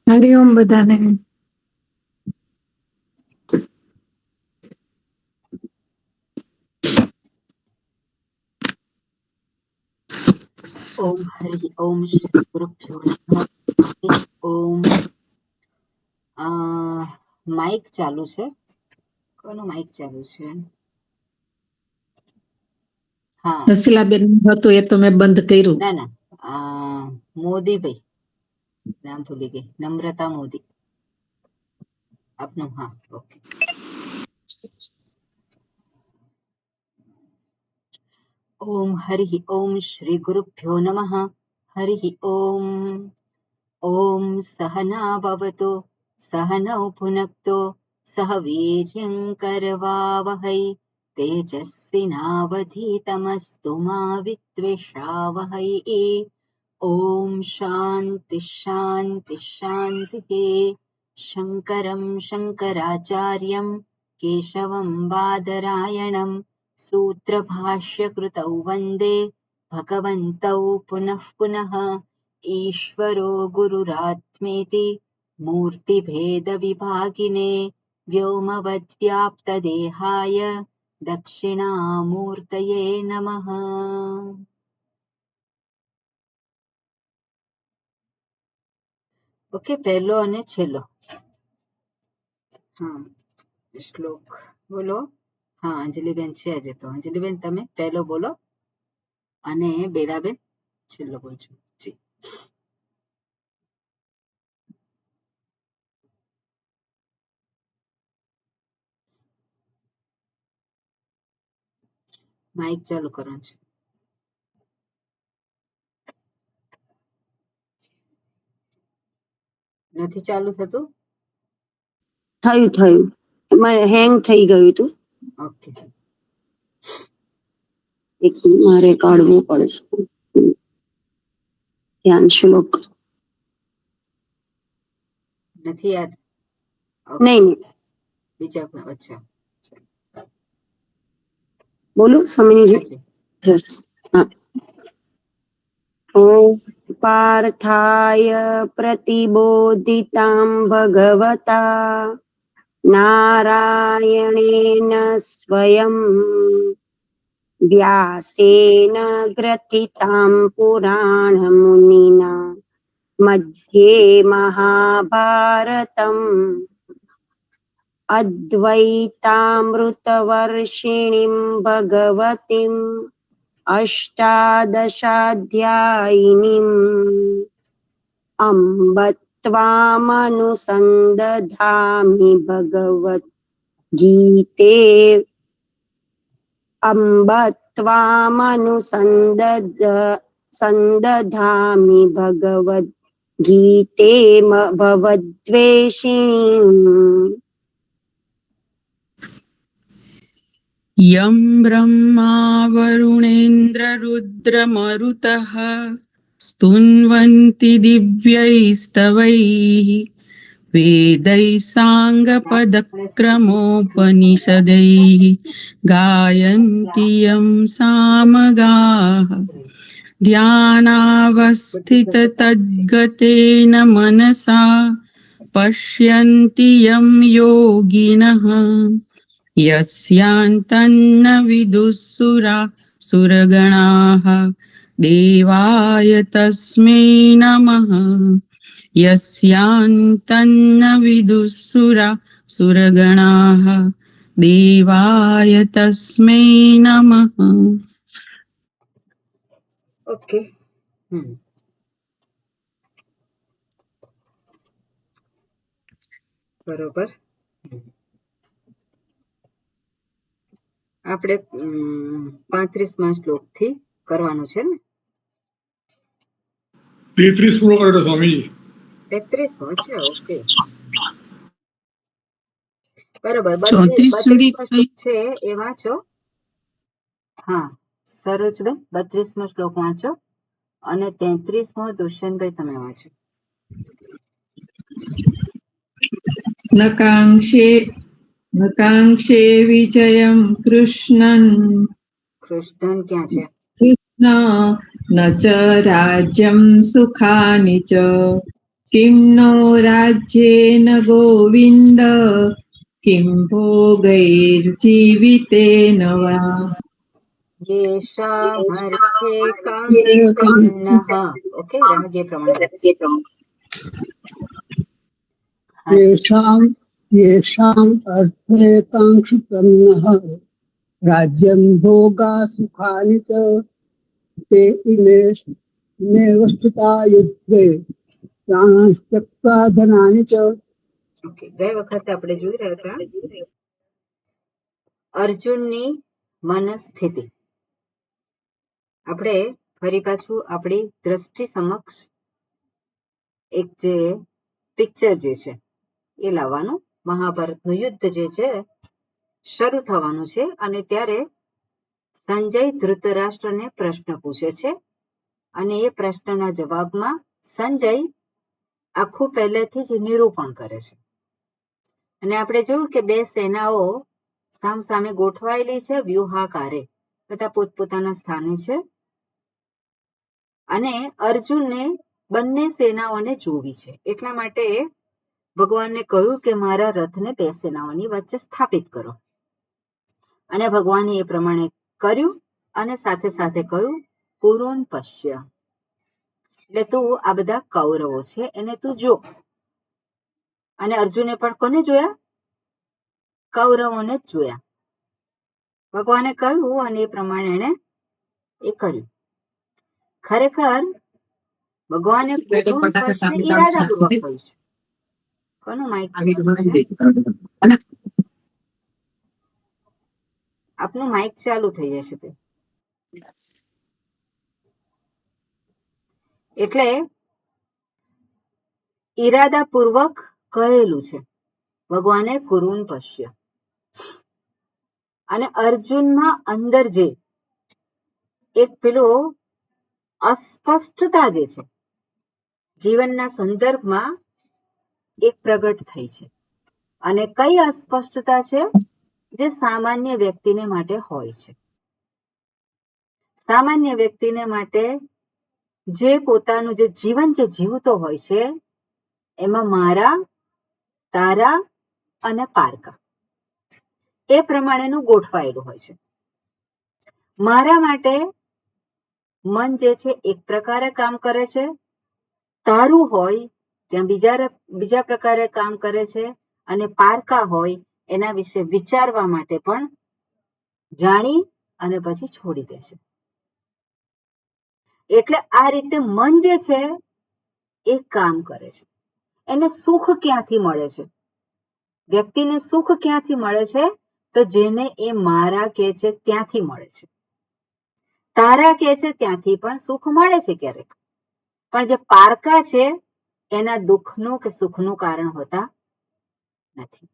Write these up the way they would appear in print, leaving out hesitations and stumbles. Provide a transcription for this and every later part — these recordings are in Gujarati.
હરિઓમ બધાને. ઓમ હરિ ઓમ શ્રી ગુરુભ્યો નમઃ. ઓમ. માઇક ચાલુ છે? કોનું માઇક ચાલુ છે? હા, હસીલાબેન હતું એ તો મેં બંધ કર્યું. ના ના, મોદીભાઈ નામ ભૂલી ગઈ. નમ્રતા મોદી આપનું. હા, ઓકે. ઓમ હરિ ઓમ શ્રી ગુરુભ્યો નમઃ. હરિ ઓમ. ઓમ સહના ભવતુ સહનૌ ભુનક્તુ સહ વીર્યં કરવાવહૈ તેજસ્વિનાવધીતમસ્તુ મા વિદ્વિષાવહૈ. ઓમ શાંતિ શાંતિ શાંતિ. શંકરં શંકરાચાર્યં કેશવં બાદરાયણં सूत्रभाष्यकृतौ वन्दे भगवन्तौ पुनः पुनः. ईश्वरो गुरुरात्मेति मूर्तिभेदविभागिने व्योमवद्व्याप्तदेहाय दक्षिणामूर्तये नमः. ઓકે, પહેલો અને છેલ્લો. હા, શ્લોક બોલો. હા, અંજલિબેન છે આજે તો. અંજલિબેન તમે પહેલો બોલો અને બેલાબેન છેલ્લો બોલજો. જી. માઇક ચાલુ કરવાનું છે. નથી ચાલુ થતું? થયું એમાં હેંગ થઈ ગયું હતું. ઓકે. એક મારે કાઢવું પડશે. ધ્યાન શ્લોક નથી યાદ? નહીં. બીજા અચ્છા બોલો સ્વામીજી. હાજી. હા. ઓમ પાર્થાય પ્રતિબોધિતાં ભગવતા નારાયણેન સ્વયં વ્યાસેન ગ્રથિતાં પુરાણમુનિના मध्ये महाभारतम् अद्वैतामृतवर्षिणीं भगवतीम् अष्टादशाध्यायिनीम् अम्ब त्वामनुसन्दधामि भगवद्गीते अम्ब त्वामनुसन्दधामि भगवद्गीते भवद्वेषिणीम् यं ब्रह्मा वरुणेन्द्ररुद्रमरुतः स्तुन्वन्ति दिव्यैस्तवैः वेदैः साङ्गपदक्रमोपनिषदैः गायन्ति यं सामगाः ध्यानावस्थिततद्गतेन मनसा पश्यन्ति यं योगिनः यस्यान्तन्न विदुःसुरगणाः देवाय तस्मै नमः यस्यान्तन्न विदुःसुरगणाः देवाय तस्मै नमः. ઓકે. બરોબર. આપણે 35મા શ્લોક થી કરવાનું છે ને? 33 પૂરો કરો સ્વામીજી. 33મો છે. ઓકે, બરોબર. 34 સુધી 32મો શ્લોક છે એ વાંચો. હા, સરોજબેન 32મો શ્લોક વાંચો અને 33મો દુષ્યંતભાઈ તમે વાંચો. નકાંક્ષે વિજયં કૃષ્ણન ક્યાં છે? કૃષ્ણ ન ચ રાજ્યં સુખાનિ ચ किं नो राज्येन गोविन्द किं भोगैर्जीवितेन वा येषामर्थे काङ्क्षितन्नः ओके रागे प्रमाणे हाँ जी येषाम् येषाम् अर्थे काङ्क्षितन्नः राज्यं भोगा सुखानि च ते इमेव स्थिता युद्धे प्राणांस्त्यक्त्वा धनानि च. ઓકે ગઈ વખતે આપણે જોઈ રહ્યા હતા અર્જુનની મનસ્થિતિ. આપણે ફરી પાછું આપણી દ્રષ્ટિ સમક્ષ એક જે પિક્ચર જે છે એ લાવવાનું. મહાભારતનું યુદ્ધ જે છે શરૂ થવાનું છે અને ત્યારે સંજય ધૃતરાષ્ટ્રને પ્રશ્ન પૂછે છે અને એ પ્રશ્નના જવાબમાં સંજય આખું પહેલેથી જ નિરૂપણ કરે છે. અને આપણે જોયું કે બે સેનાઓ સામસામે ગોઠવાયેલી છે વ્યૂહાકારે, બધા પોતપોતાના સ્થાને છે અને અર્જુનને બંને સેનાઓને જોવી છે. એટલા માટે ભગવાનને કહ્યું કે મારા રથને બે સેનાઓની વચ્ચે સ્થાપિત કરો અને ભગવાને એ પ્રમાણે કર્યું અને સાથે સાથે કહ્યું કુરુન પશ્ય, એટલે તું આ બધા કૌરવો છે એને તું જો. અને અર્જુને પણ કોને જોયા? કૌરવોને જ જોયા. ભગવાને કહ્યું અને એ પ્રમાણે એને એ કર્યું. ખરેખર ભગવાને કુરુન પશ્ય ઈરાદાપૂર્વક કહ્યું છે. કોનું માઇક ચાલુ છે? આપનું માઇક ચાલુ થઈ જશે તે. એટલે ઈરાદાપૂર્વક કહેલું છે ભગવાને કુરુન પશ્ય. અને અર્જુનમાં અંદર જે એક પેલો અસ્પષ્ટતા જે છે જીવનના સંદર્ભમાં એક પ્રગટ થઈ છે. અને કઈ અસ્પષ્ટતા છે? જે સામાન્ય વ્યક્તિને માટે હોય છે. સામાન્ય વ્યક્તિને માટે જે પોતાનું જે જીવન જે જીવતો હોય છે એમાં મારા, તારા અને પારકા એ પ્રમાણેનું ગોઠવાયેલું હોય છે. મારા માટે મન જે છે એક પ્રકારે કામ કરે છે, તારું હોય ત્યાં બીજા પ્રકારે કામ કરે છે અને પારકા હોય એના વિશે વિચારવા માટે પણ જાણી અને પછી છોડી દે છે. એટલે આ રીતે મન જે છે એ કામ કરે છે. એને સુખ ક્યાંથી મળે છે? વ્યક્તિને સુખ ક્યાંથી મળે છે? તો જેને એ મારા કે છે ત્યાંથી મળે છે. તારા કે છે ત્યાંથી પણ સુખ મળે છે ક્યારેક, પણ જે પારકા છે એના દુઃખનું કે સુખનું કારણ હોતા નથી.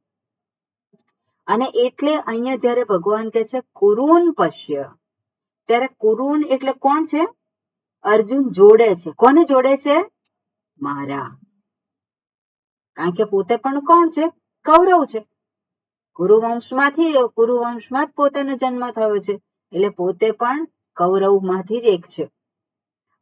અને એટલે અહીંયા જયારે ભગવાન કહે છે કુરુન પશ્ય, ત્યારે કુરુન એટલે કોણ છે? અર્જુન જોડે છે. કોને જોડે છે? મારા. કારણ કે પોતે પણ કોણ છે? કૌરવ છે. કુરુવંશમાં જ પોતાનો જન્મ થયો છે એટલે પોતે પણ કૌરવમાંથી જ એક છે.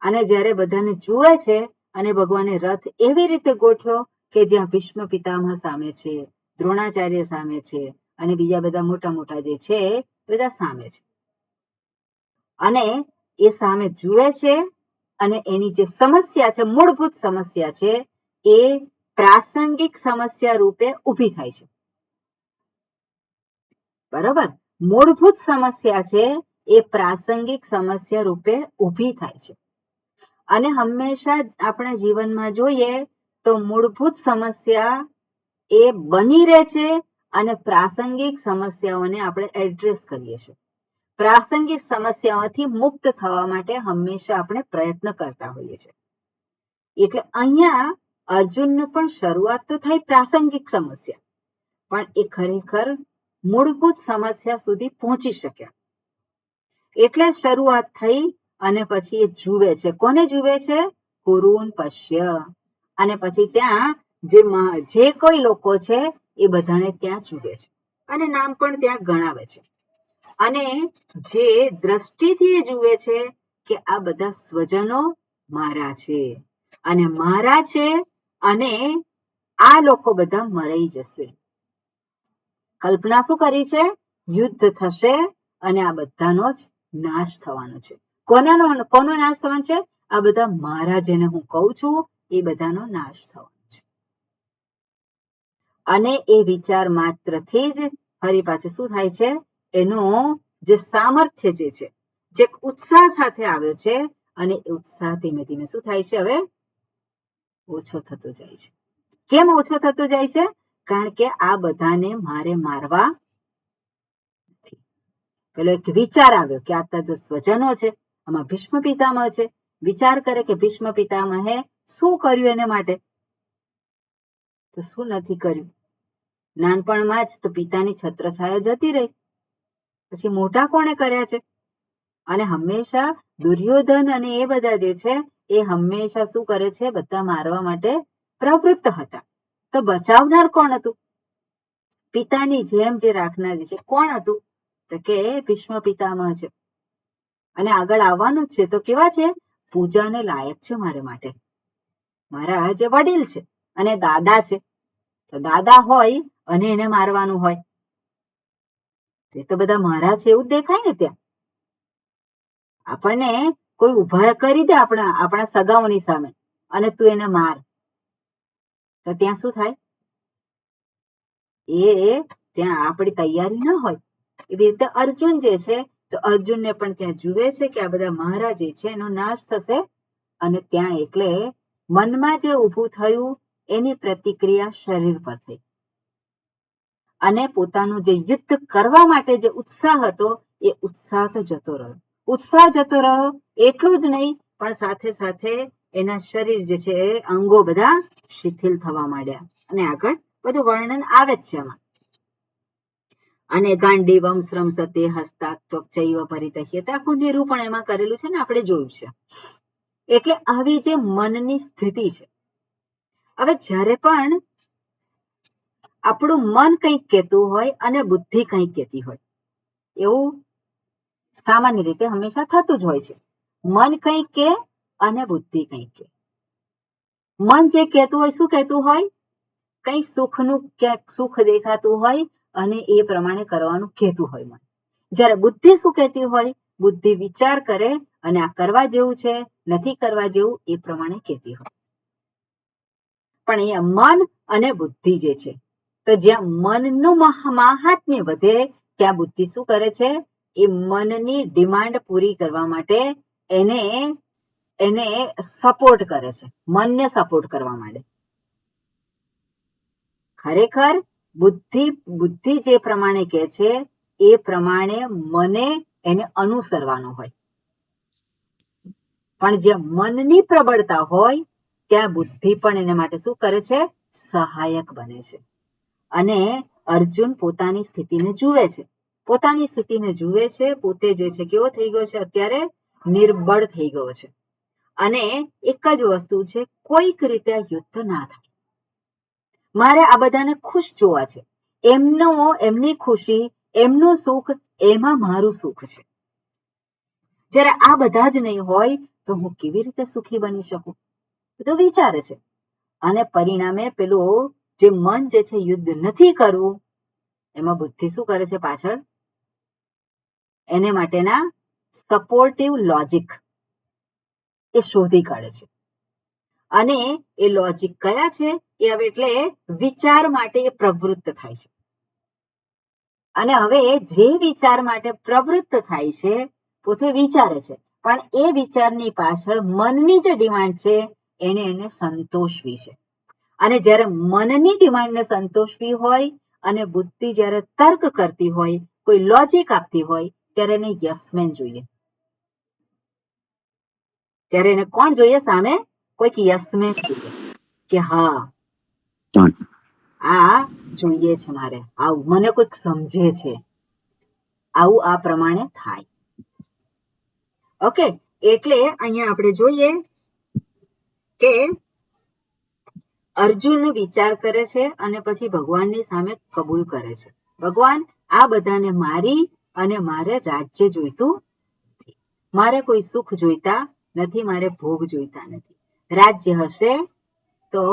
અને જ્યારે બધાને જુએ છે અને ભગવાને રથ એવી રીતે ગોઠવ્યો કે જ્યાં ભીષ્મ પિતામહ સામે છે, દ્રોણાચાર્ય સામે છે અને બીજા બધા મોટા મોટા જે છે બધા સામે છે. અને એ સામે જુએ છે અને એની જે સમસ્યા છે, મૂળભૂત સમસ્યા છે, એ પ્રાસંગિક સમસ્યા રૂપે ઊભી થાય છે. બરોબર? મૂળભૂત સમસ્યા છે એ પ્રાસંગિક સમસ્યા રૂપે ઊભી થાય છે. અને હંમેશા આપણા જીવનમાં જોઈએ તો મૂળભૂત સમસ્યા એ બની રહે છે અને પ્રાસંગિક સમસ્યાઓને આપણે એડ્રેસ કરીએ છીએ. પ્રાસંગિક સમસ્યાઓથી મુક્ત થવા માટે હંમેશા આપણે પ્રયત્ન કરતા હોઈએ છીએ. એટલે અહીંયા અર્જુનને પણ શરૂઆત તો થઈ પ્રાસંગિક સમસ્યા, પણ એ ખરેખર મૂળભૂત સમસ્યા સુધી પહોંચી શક્યા. એટલે શરૂઆત થઈ અને પછી એ જુએ છે. કોને જુએ છે? કુરુન પશ્ય. અને પછી ત્યાં જે કોઈ લોકો છે એ બધાને ત્યાં જુએ છે અને નામ પણ ત્યાં ગણાવે છે. અને જે દ્રષ્ટિથી જુએ છે કે આ બધા સ્વજનો મારા છે અને મારા છે અને આ લોકો બધા મરાઈ જશે. કલ્પના શું કરી છે? યુદ્ધ થશે અને આ બધાનો જ નાશ થવાનો છે. કોનો નાશ થવાનો છે? આ બધા મારા જેને હું કહું છું એ બધાનો નાશ થવાનો છે. અને એ વિચાર માત્રથી જ ફરી પાછું શું થાય છે? એનો જે સામર્થ્ય જે છે, જે ઉત્સાહ સાથે આવ્યો છે, અને એ ઉત્સાહ ધીમે ધીમે શું થાય છે? હવે ઓછો થતો જાય છે. કેમ ઓછો થતો જાય છે? કારણ કે આ બધાને મારે મારવા નથી. પેલો એક વિચાર આવ્યો કે આ તો સ્વજનો છે, આમાં ભીષ્મ પિતામહ છે. વિચાર કરે કે ભીષ્મ પિતામહે શું કર્યું એને માટે? તો શું નથી કર્યું? નાનપણમાં જ તો પિતાની છત્રછાયા જતી રહી, પછી મોટા કોણે કર્યા છે? અને હંમેશા દુર્યોધન અને એ બધા જે છે એ હંમેશા શું કરે છે? બધા મારવા માટે પ્રવૃત્ત હતા. તો બચાવનાર કોણ હતું? પિતાની જેમ જે રાખનાર છે કોણ હતું? તો કે ભીષ્મ પિતામહ છે. અને આગળ આવવાનું છે તો કેવા છે? પૂજાને લાયક છે મારે માટે. મારા જે વડીલ છે અને દાદા છે, તો દાદા હોય અને એને મારવાનું હોય, તે તો બધા મારા છે એવું દેખાય ને. ત્યાં આપણને કોઈ ઉભા કરી દે આપણા સગાઓની સામે અને તું એને માર, તો ત્યાં શું થાય? એ ત્યાં આપણી તૈયારી ન હોય. એવી રીતે અર્જુન જે છે, તો અર્જુનને પણ ત્યાં જુએ છે કે આ બધા મહારાજ છે એનો નાશ થશે, અને ત્યાં એટલે મનમાં જે ઊભું થયું એની પ્રતિક્રિયા શરીર પર થઈ, અને પોતાનું જે યુદ્ધ કરવા માટે જે ઉત્સાહ હતો એ ઉત્સાહ તો જતો રહ્યો. ઉત્સાહ જતો રહ્યો એટલું જ નહીં, પણ સાથે સાથે એના શરીર જે છે એ અંગો બધા શિથિલ થવા માંડ્યા. અને આગળ બધું વર્ણન આવે જ છે એમાં. અને ગાંડીવમ શ્રમસતે હસ્તાત્ ત્વચૈવ પરિતહ્યતે, આખું નિરૂપણ એમાં કરેલું છે ને, આપણે જોયું છે. એટલે આવી જે મનની સ્થિતિ છે. હવે જ્યારે પણ આપણું મન કંઈક કહેતું હોય અને બુદ્ધિ કંઈક કહેતી હોય, એવું સામાન્ય રીતે હંમેશા થતું જ હોય છે. મન કંઈક કે અને બુદ્ધિ કંઈક કે. મન જે કહેતું હોય, શું કહેતું હોય? કંઈ સુખનું ક્યાંક સુખ દેખાતું હોય અને એ પ્રમાણે કરવાનું કહેતું હોય મન. જ્યારે બુદ્ધિ શું કહેતી હોય? બુદ્ધિ વિચાર કરે અને આ કરવા જેવું છે, નથી કરવા જેવું, એ પ્રમાણે કહેતી હોય. પણ અહીંયા મન અને બુદ્ધિ જે છે, તો જ્યાં મનનું મહાત્મ્ય વધે ત્યાં બુદ્ધિ શું કરે છે? એ મનની ડિમાન્ડ પૂરી કરવા માટે એને સપોર્ટ કરે છે, મનને સપોર્ટ કરવા માંડે. ખરેખર બુદ્ધિ જે પ્રમાણે કહે છે એ પ્રમાણે મને એને અનુસરવાનું હોય. પણ જ્યાં મનની પ્રબળતા હોય ત્યાં બુદ્ધિ પણ એના માટે શું કરે છે? સહાયક બને છે. અને અર્જુન પોતાની સ્થિતિને જુએ છે. પોતાની સ્થિતિને જુએ છે. પોતે જે છે કેવો થઈ ગયો છે? અત્યારે નિર્બળ થઈ ગયો છે. અને એક જ વસ્તુ છે, કોઈક રીતે યુદ્ધ ના થાય. મારે આ બધાને ખુશ જોવા છે. એમની ખુશી, એમનું સુખ, એમાં મારું સુખ છે. જ્યારે આ બધા જ નહીં હોય તો હું કેવી રીતે સુખી બની શકું? તો વિચારે છે. અને પરિણામે પેલું જે મન જે છે યુદ્ધ નથી કરવું, એમાં બુદ્ધિ શું કરે છે? પાછળ એને માટેના સપોર્ટિવ લોજિક એ શોધી કાઢે છે. અને એ લોજિક કયા છે? એ હવે એટલે વિચાર માટે એ પ્રવૃત્ત થાય છે. અને હવે જે વિચાર માટે પ્રવૃત્ત થાય છે, પોતે વિચારે છે, પણ એ વિચારની પાછળ મનની જે ડિમાન્ડ છે એને સંતોષવી છે. અને જ્યારે મનની ડિમાન્ડને સંતોષવી હોય અને બુદ્ધિ જ્યારે તર્ક કરતી હોય, કોઈ લોજિક આપતી હોય, ત્યારે એને યસમેન જોઈએ. ત્યારે એને કોણ જોઈએ? સામે કોઈક યસમેન જોઈએ કે હા આ જોઈએ છે મારે, આવું મને કોઈક સમજે છે, આવું આ પ્રમાણે થાય. ઓકે, એટલે અહીંયા આપણે જોઈએ કે અર્જુન વિચાર કરે છે અને પછી ભગવાનની સામે કબૂલ કરે છે. ભગવાન, આ બધાને મારી અને મારે રાજ્ય જોઈતું નથી. મારે કોઈ સુખ જોઈતા નથી, મારે ભોગ જોઈતા નથી. રાજ્ય હશે તો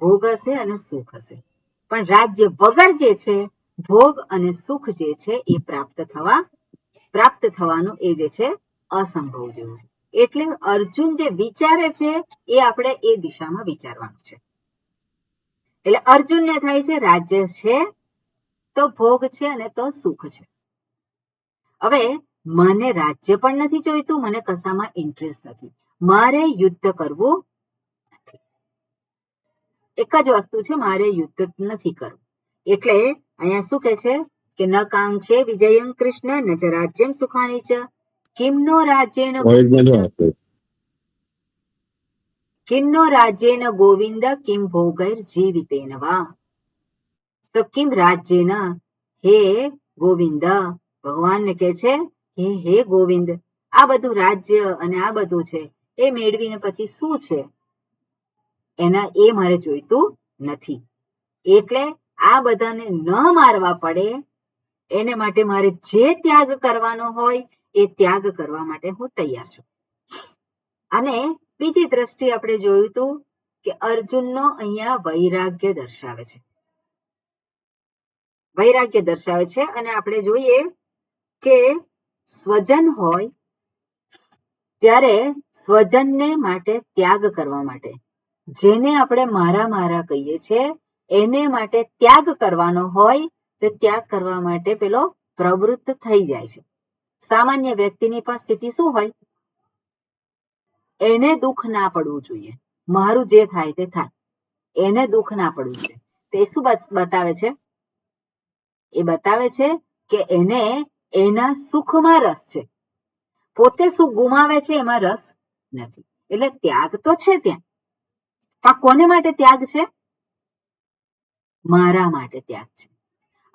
ભોગ હશે અને સુખ હશે. પણ રાજ્ય વગર જે છે ભોગ અને સુખ જે છે એ પ્રાપ્ત થવાનું એ જે છે અસંભવ જેવું છે. એટલે અર્જુન જે વિચારે છે એ આપણે એ દિશામાં વિચારવાનું છે. એટલે અર્જુનને થાય છે રાજ્ય છે તો ભોગ છે અને તો સુખ છે. હવે મને રાજ્ય પણ નથી જોઈતું, મને કશામાં ઇન્ટરેસ્ટ નથી, મારે યુદ્ધ કરવું નથી. એક જ વસ્તુ છે, મારે યુદ્ધ નથી કરવું. એટલે અહીંયા શું કે છે કે ન કામ છે વિજયં કૃષ્ણ ન ચ રાજ્યમ સુખાની ચ કિમનો રાજ્યેન ગોવિંદ કિમ ભોગૈર જીવિતેન વા. તો કિમ રાજ્યેન, હે ગોવિંદ, ભગવાનને કે છે કે હે ગોવિંદ, આ બધું રાજ્ય અને આ બધું છે એ મેળવીને પછી શું છે, એ મારે જોઈતું નથી. એટલે આ બધાને ન મારવા પડે એને માટે મારે જે ત્યાગ કરવાનો હોય એ ત્યાગ કરવા માટે હું તૈયાર છું. અને બીજી દ્રષ્ટિ આપણે જોયું હતું કે અર્જુનનો અહીંયા વૈરાગ્ય દર્શાવે છે. અને આપણે જોઈએ કે સ્વજન હોય ત્યારે સ્વજનને માટે ત્યાગ કરવા માટે, જેને આપણે મારા કહીએ છીએ એને માટે ત્યાગ કરવાનો હોય તો ત્યાગ કરવા માટે પેલો પ્રવૃત્ત થઈ જાય છે. સામાન્ય વ્યક્તિની પણ સ્થિતિ શું હોય, એને દુઃખ ના પડવું જોઈએ, મારું જે થાય તે થાય, એને દુઃખ ના પડવું જોઈએ. તે શું બતાવે છે, એ બતાવે છે કે એને એના સુખમાં રસ છે, પોતે સુખ ગુમાવે છે એમાં રસ નથી. એટલે ત્યાગ તો છે ત્યાં, પણ કોને માટે ત્યાગ છે, મારા માટે ત્યાગ છે.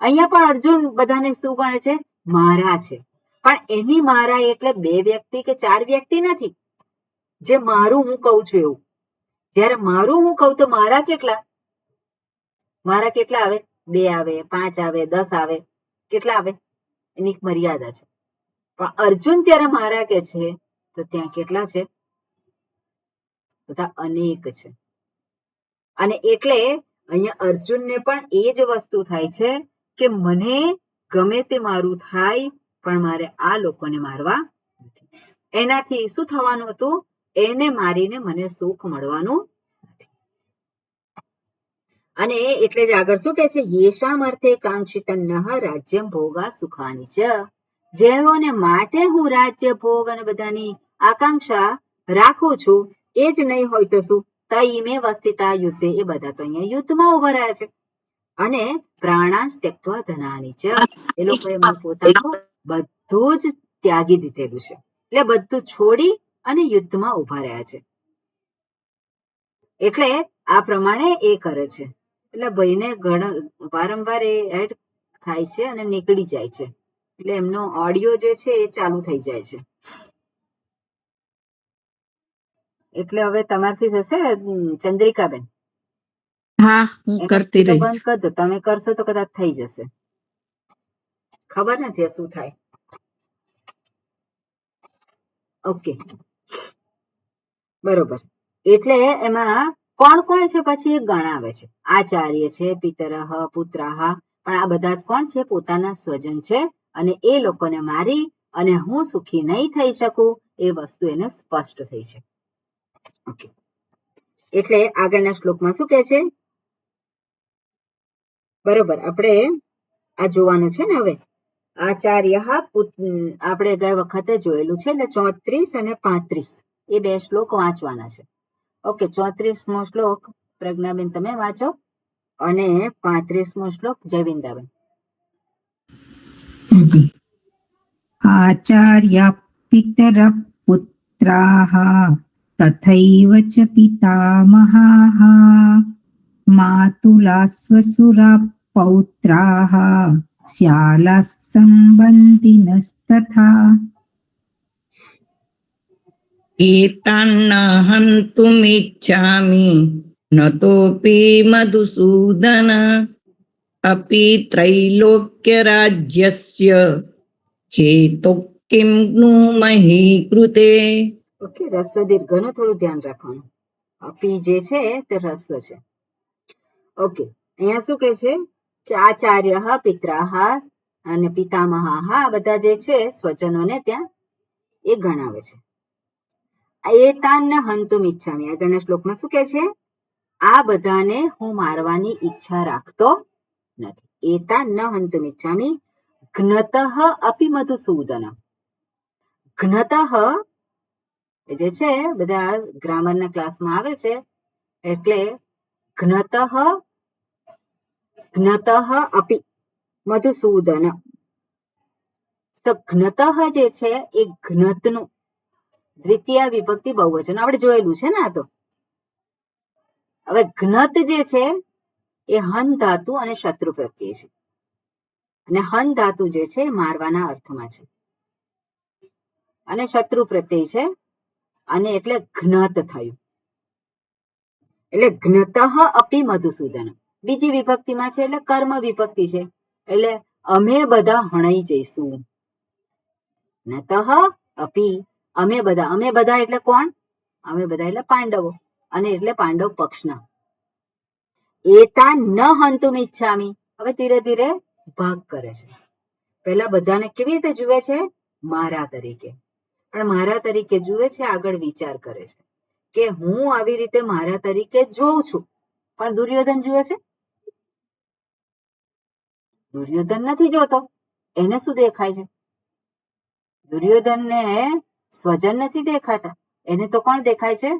અહીંયા પણ અર્જુન બધાને શું ગણે છે, મારા છે. પણ એની મારા એટલે 2 વ્યક્તિ કે 4 વ્યક્તિ નથી, જે મારું હું કહું છું એવું. જયારે મારું હું કહું તો મારા કેટલા આવે, 2 આવે, 5 આવે, 10 આવે, કેટલા આવે, એની એક મર્યાદા છે. પણ અર્જુન જયારે મારા કે છે તો ત્યાં કેટલા છે, બધા અનેક છે. અને એટલે અહીંયા અર્જુનને પણ એ જ વસ્તુ થાય છે કે મને ગમે તે મારું થાય પણ મારે આ લોકોને મારવા નથી. એનાથી શું થવાનું હતું, એને મારીને મને સુખ મળવાનું નથી. અને એટલે જ આગળ શું કે છે, યેષામ અર્થે કાંક્ષિતન્નઃ રાજ્યમ ભોગા સુખાની ચ. જેઓને માટે હું રાજ્ય ભોગ અને બધાની આકાંક્ષા રાખું છું એ જ નહીં હોય તો શું, તઈમે વસ્થિતા યુદ્ધે, એ બધા તો અહીંયા યુદ્ધમાં ઉભા રહ્યા છે. અને પ્રાણાસ ત્યક્ત્વા ધનાની ચ, એ લોકોએ પોતાનું બધું જ ત્યાગી દીધેલું છે. એટલે બધું છોડી અને યુદ્ધમાં ઉભા રહ્યા છે. એટલે આ પ્રમાણે એ કરે છે. એટલે ભાઈને વારંવાર એ એડ થાય છે અને નીકળી જાય છે. એટલે એમનો ઓડિયો જે છે એ ચાલુ થઈ જાય છે. એટલે હવે તમારથી થશે ચંદ્રિકાબેન? હા, હું કરતી રહીશ. બંધ કરી દો, તમે કરશો તો કદાચ થઈ જશે, ખબર નથી શું થાય. ઓકે, બરોબર. એટલે એમાં કોણ કોણ છે પછી એ ગણાવે છે, આચાર્ય છે, પિતરઃ, પુત્રાઃ, પણ આ બધા જ કોણ છે, પોતાના સ્વજન છે. અને એ લોકોને મારી અને હું સુખી નહીં થઈ શકું એ વસ્તુ એને સ્પષ્ટ થઈ છે. ઓકે, એટલે આગળના શ્લોકમાં શું કહે છે, બરોબર આપણે આ જોવાનું છે ને. હવે આચાર્ય, આપણે ગયા વખતે જોયેલું છે, એટલે 34 અને 35 એ 2 શ્લોક વાંચવાના છે. ઓકે, 34મો શ્લોક પ્રજ્ઞાબેન તમે વાંચો અને 35મો શ્લોક જયવિંદાબેન. આચાર્ય પિતર પુત્રાઃ તથૈવ ચ પિતામહાઃ માતુલા સ્વસુરા પૌત્રાઃ શ્યાલા સંબંધિનસ્તથા. एतान्न हन्तुमिच्छामि न तोऽपि मधुसूदन अपि त्रैलोक्यराज्यस्य हेतुः किं नु मही कृते. ઓકે, રસ્વ દીર્ઘનું થોડું ધ્યાન રાખવાનું. અપી જે છે તે રસ્વ છે ઓકે, અહીંયા શું કહે છે કે આચાર્ય પિત્રાહ અને પિતામહાહ આ બધા જે છે સ્વજનોને ત્યાં એ ગણાવે છે. એતાન હંતુમ ઈચ્છામિ, આગળના શ્લોકમાં શું કહે છે? આ બધાને હું મારવાની ઈચ્છા રાખતો નથી. એતાન ન હંતુમ ઈચ્છામિ ઘ્નતઃ અપી મધુસૂદન. ઘ્નતઃ જે છે બધા ગ્રામરના ક્લાસમાં આવે છે, એટલે ઘ્નતઃ અપી મધુસૂદન. ઘ્નતઃ જે છે એ ઘ્નતનું દ્વિતીય વિભક્તિ બહુવચન આપણે જોયેલું છે ને. આ તો હવે ઘ્નત જે છે એ હન ધાતુ અને શત્રુ પ્રત્યય છે, અને હન ધાતુ જે છે મારવાના અર્થમાં છે, અને શત્રુ પ્રત્યય છે, અને એટલે ઘ્નત થયું. એટલે ઘ્નતઃ અપી મધુસૂદન બીજી વિભક્તિમાં છે, એટલે કર્મ વિભક્તિ છે, એટલે અમે બધા હણાઈ જઈશું. ઘ્નતઃ અપી અમે બધા એટલે કોણ? અમે બધા એટલે પાંડવો, અને એટલે પાંડવ પક્ષના. એતા ન હંતુમ ઈચ્છામિ, હવે ધીરે ધીરે ભાગ કરે છે. પહેલા બધાને કેવી રીતે જુએ છે? મારા તરીકે. પણ મારા તરીકે જુએ છે, આગળ વિચાર કરે છે કે હું આવી રીતે મારા તરીકે જોઉં છું. પણ દુર્યોધન જુએ છે? દુર્યોધન નથી જોતો. એને શું દેખાય છે? દુર્યોધનને સ્વજન નથી દેખાતા, એને તો કોણ દેખાય છે?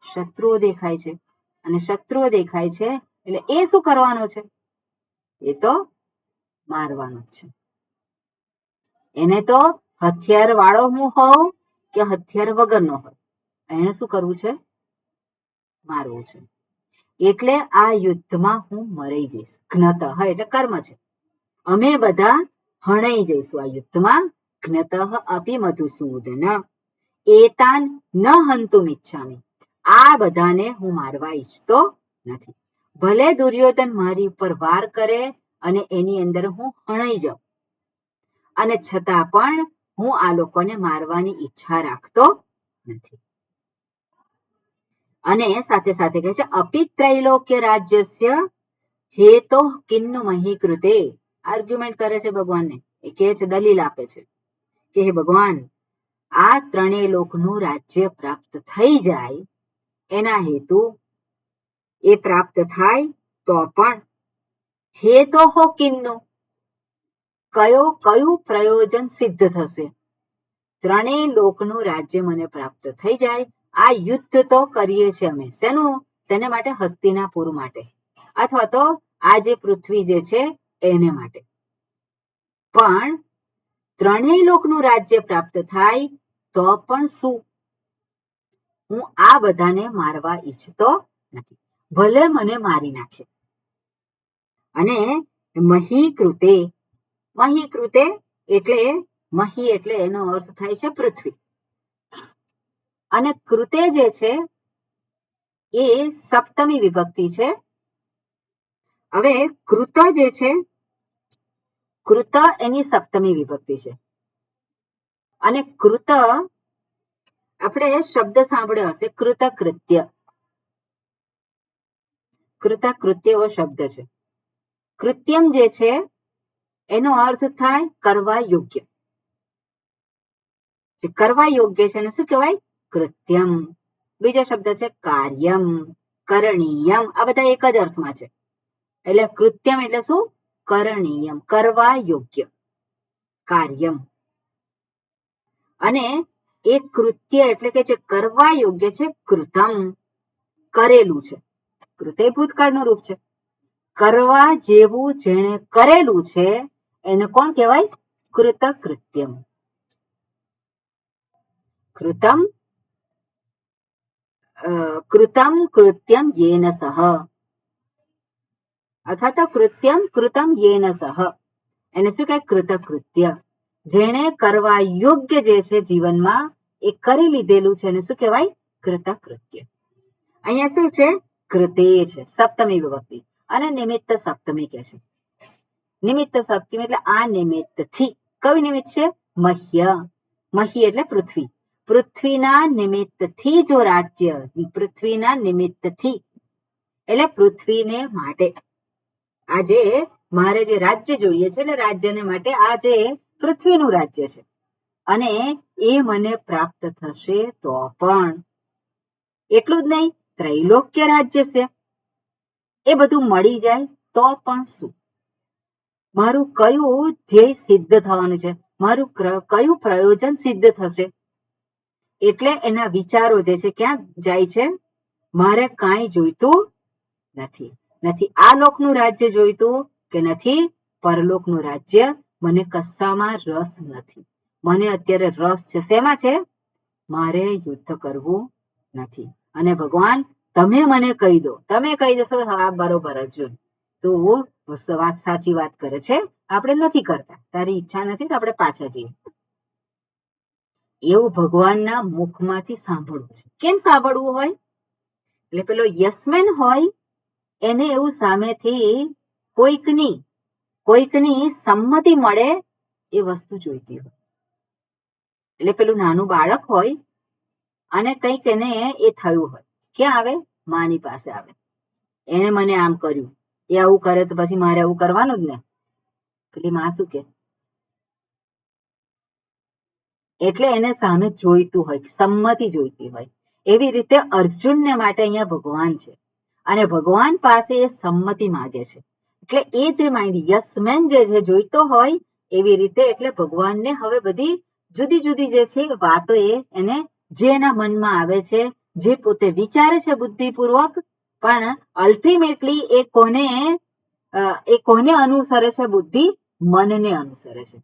શત્રુઓ દેખાય છે. અને શત્રુઓ દેખાય છે એટલે એ શું કરવાનો છે? એ તો મારવાનો જ છે. એને તો હથિયાર વાળો હું હોઉં કે હથિયાર વગરનો હોય, એને શું કરવું છે? મારવું છે. એટલે આ યુદ્ધમાં હું મરાઈ જઈશ. ઘ્નતઃ એટલે કર્મ છે. અમે બધા હણાઈ જઈશું આ યુદ્ધમાં. ઘ્નતઃ અપી મધુસૂદન એતાન ન હંતુમ ઈચ્છામિ, આ બધાને હું મારવા ઈચ્છતો નથી. ભલે દુર્યોધન મારી ઉપર વાર કરે અને એની અંદર હું હણાઈ જાઉં, અને છતાં પણ હું આ લોકોને મારવાની ઈચ્છા રાખતો નથી. અને સાથે સાથે કહે છે અપી ત્રૈલોક્ય રાજ્યસ્ય હેતો કિન્નુ મહી કૃતે. આર્ગ્યુમેન્ટ કરે છે ભગવાનને, એ કહે છે, દલીલ આપે છે કે હે ભગવાન, આ ત્રણેય લોકનું રાજ્ય પ્રાપ્ત થઈ જાય એના હેતુ એ પ્રાપ્ત થાય તો પણ હેતો હો કિન્નુ, કયું પ્રયોજન સિદ્ધ થશે? ત્રણેય લોકનું રાજ્ય મને પ્રાપ્ત થઈ જાય, આ યુદ્ધ તો કરીએ છીએ અમે શેને માટે? હસ્તિનાપુર માટે, અથવા તો આ જે પૃથ્વી જે છે એને માટે. પણ ત્રણેય લોકનું રાજ્ય પ્રાપ્ત થાય તો પણ શું? હું આ બધાને મારવા ઈચ્છતો નથી, ભલે મને મારી નાખે. અને મહી કૃતે એટલે મહી એટલે એનો અર્થ થાય છે પૃથ્વી, અને કૃતે જે છે એ સપ્તમી વિભક્તિ છે. હવે કૃત જે છે, કૃત એની સપ્તમી વિભક્તિ છે. અને કૃત આપણે શબ્દ સાંભળ્યો હશે, કૃતકૃત્ય. કૃતકૃત્ય એવો શબ્દ છે. કૃત્યમ જે છે એનો અર્થ થાય કરવા યોગ્ય. જે કરવા યોગ્ય છે એને શું કહેવાય? કૃત્યમ. બીજો શબ્દ છે કાર્યમ, કરણીયમ. આ બધા એક જ અર્થમાં છે. એટલે કૃત્યમ એટલે શું? કરણીયમ, કરવા યોગ્ય કાર્યમ. અને એ કૃત્ય એટલે કે જે કરવા યોગ્ય છે, કૃતમ કરેલું છે. કૃતે ભૂતકાળનું રૂપ છે. કરવા જેવું જેણે કરેલું છે એને કોણ કહેવાય? કૃતકૃત્યમ. કૃતમ કૃત્યમ યેન સહ, અથવા તો કૃતમ યેન સહ, એને શું કહે? કૃતકૃત્ય. જેણે કરવા યોગ્ય જે છે જીવનમાં એ કરી લીધેલું છે એને શું કહેવાય? કૃતકૃત્ય. અહીંયા શું છે? કૃતે છે સપ્તમી વિભક્તિ, અને નિમિત્ત સપ્તમી કે છે. નિમિત્ત સપ્તમી એટલે આ નિમિત્તથી. કયું નિમિત્ત છે? મહ્ય. મહી એટલે પૃથ્વી. પૃથ્વીના નિમિત્તથી જો રાજ્ય, પૃથ્વીના નિમિત્તથી એટલે પૃથ્વીને માટે આજે મારે જે રાજ્ય જોઈએ છે, એટલે રાજ્યને માટે આ જે પૃથ્વીનું રાજ્ય છે, અને એ મને પ્રાપ્ત થશે તો પણ એટલું જ નહીં, ત્રૈલોક્ય રાજ્ય છે એ બધું મળી જાય તો પણ શું? મારું કયું ધ્યેય સિદ્ધ થવાનું છે, મારું કયું પ્રયોજન સિદ્ધ થશે? એટલે એના વિચારો જે છે ક્યાં જાય છે? મારે કાંઈ જોઈતું નથી, નથી આ લોકનું રાજ્ય જોઈતું કે નથી પરલોકનું રાજ્ય. મને કશામાં રસ નથી. મને અત્યારે રસ છે શેમાં છે? મારે યુદ્ધ કરવું નથી. અને ભગવાન તમે મને કહી દો, તમે કહી દેશો હા બરોબર અર્જુન, તું વાત સાચી વાત કરે છે, આપણે નથી કરતા, તારી ઈચ્છા નથી તો આપણે પાછા જઈએ. એવું ભગવાનના મુખમાંથી સાંભળવું છે. કેમ સાંભળવું હોય? એટલે પેલો યસમેન હોય એને એવું સામેથી કોઈકની સંમતિ મળે એ વસ્તુ જોઈતી હોય. એટલે પેલું નાનું બાળક હોય અને કંઈક એને એ થયું હોય, ક્યાં આવે? માની પાસે આવે. એને મને આમ કર્યું, એ આવું કરે તો પછી મારે આવું કરવાનું જ ને. પેલી માં શું કે? એટલે એને સામે જોઈતું હોય, સંમતિ જોઈતી હોય. એવી રીતે અર્જુનને માટે અહીંયા ભગવાન છે અને ભગવાન પાસે એ સંમતિ માંગે છે. એટલે એ જે માઇન્ડ યસમેન જે જોઈતો હોય એવી રીતે, એટલે ભગવાનને હવે બધી જુદી જુદી જે છે વાતો એને જે એના મનમાં આવે છે, જે પોતે વિચારે છે બુદ્ધિપૂર્વક, પણ અલ્ટિમેટલી એ કોને અનુસરે છે? બુદ્ધિ મનને અનુસરે છે.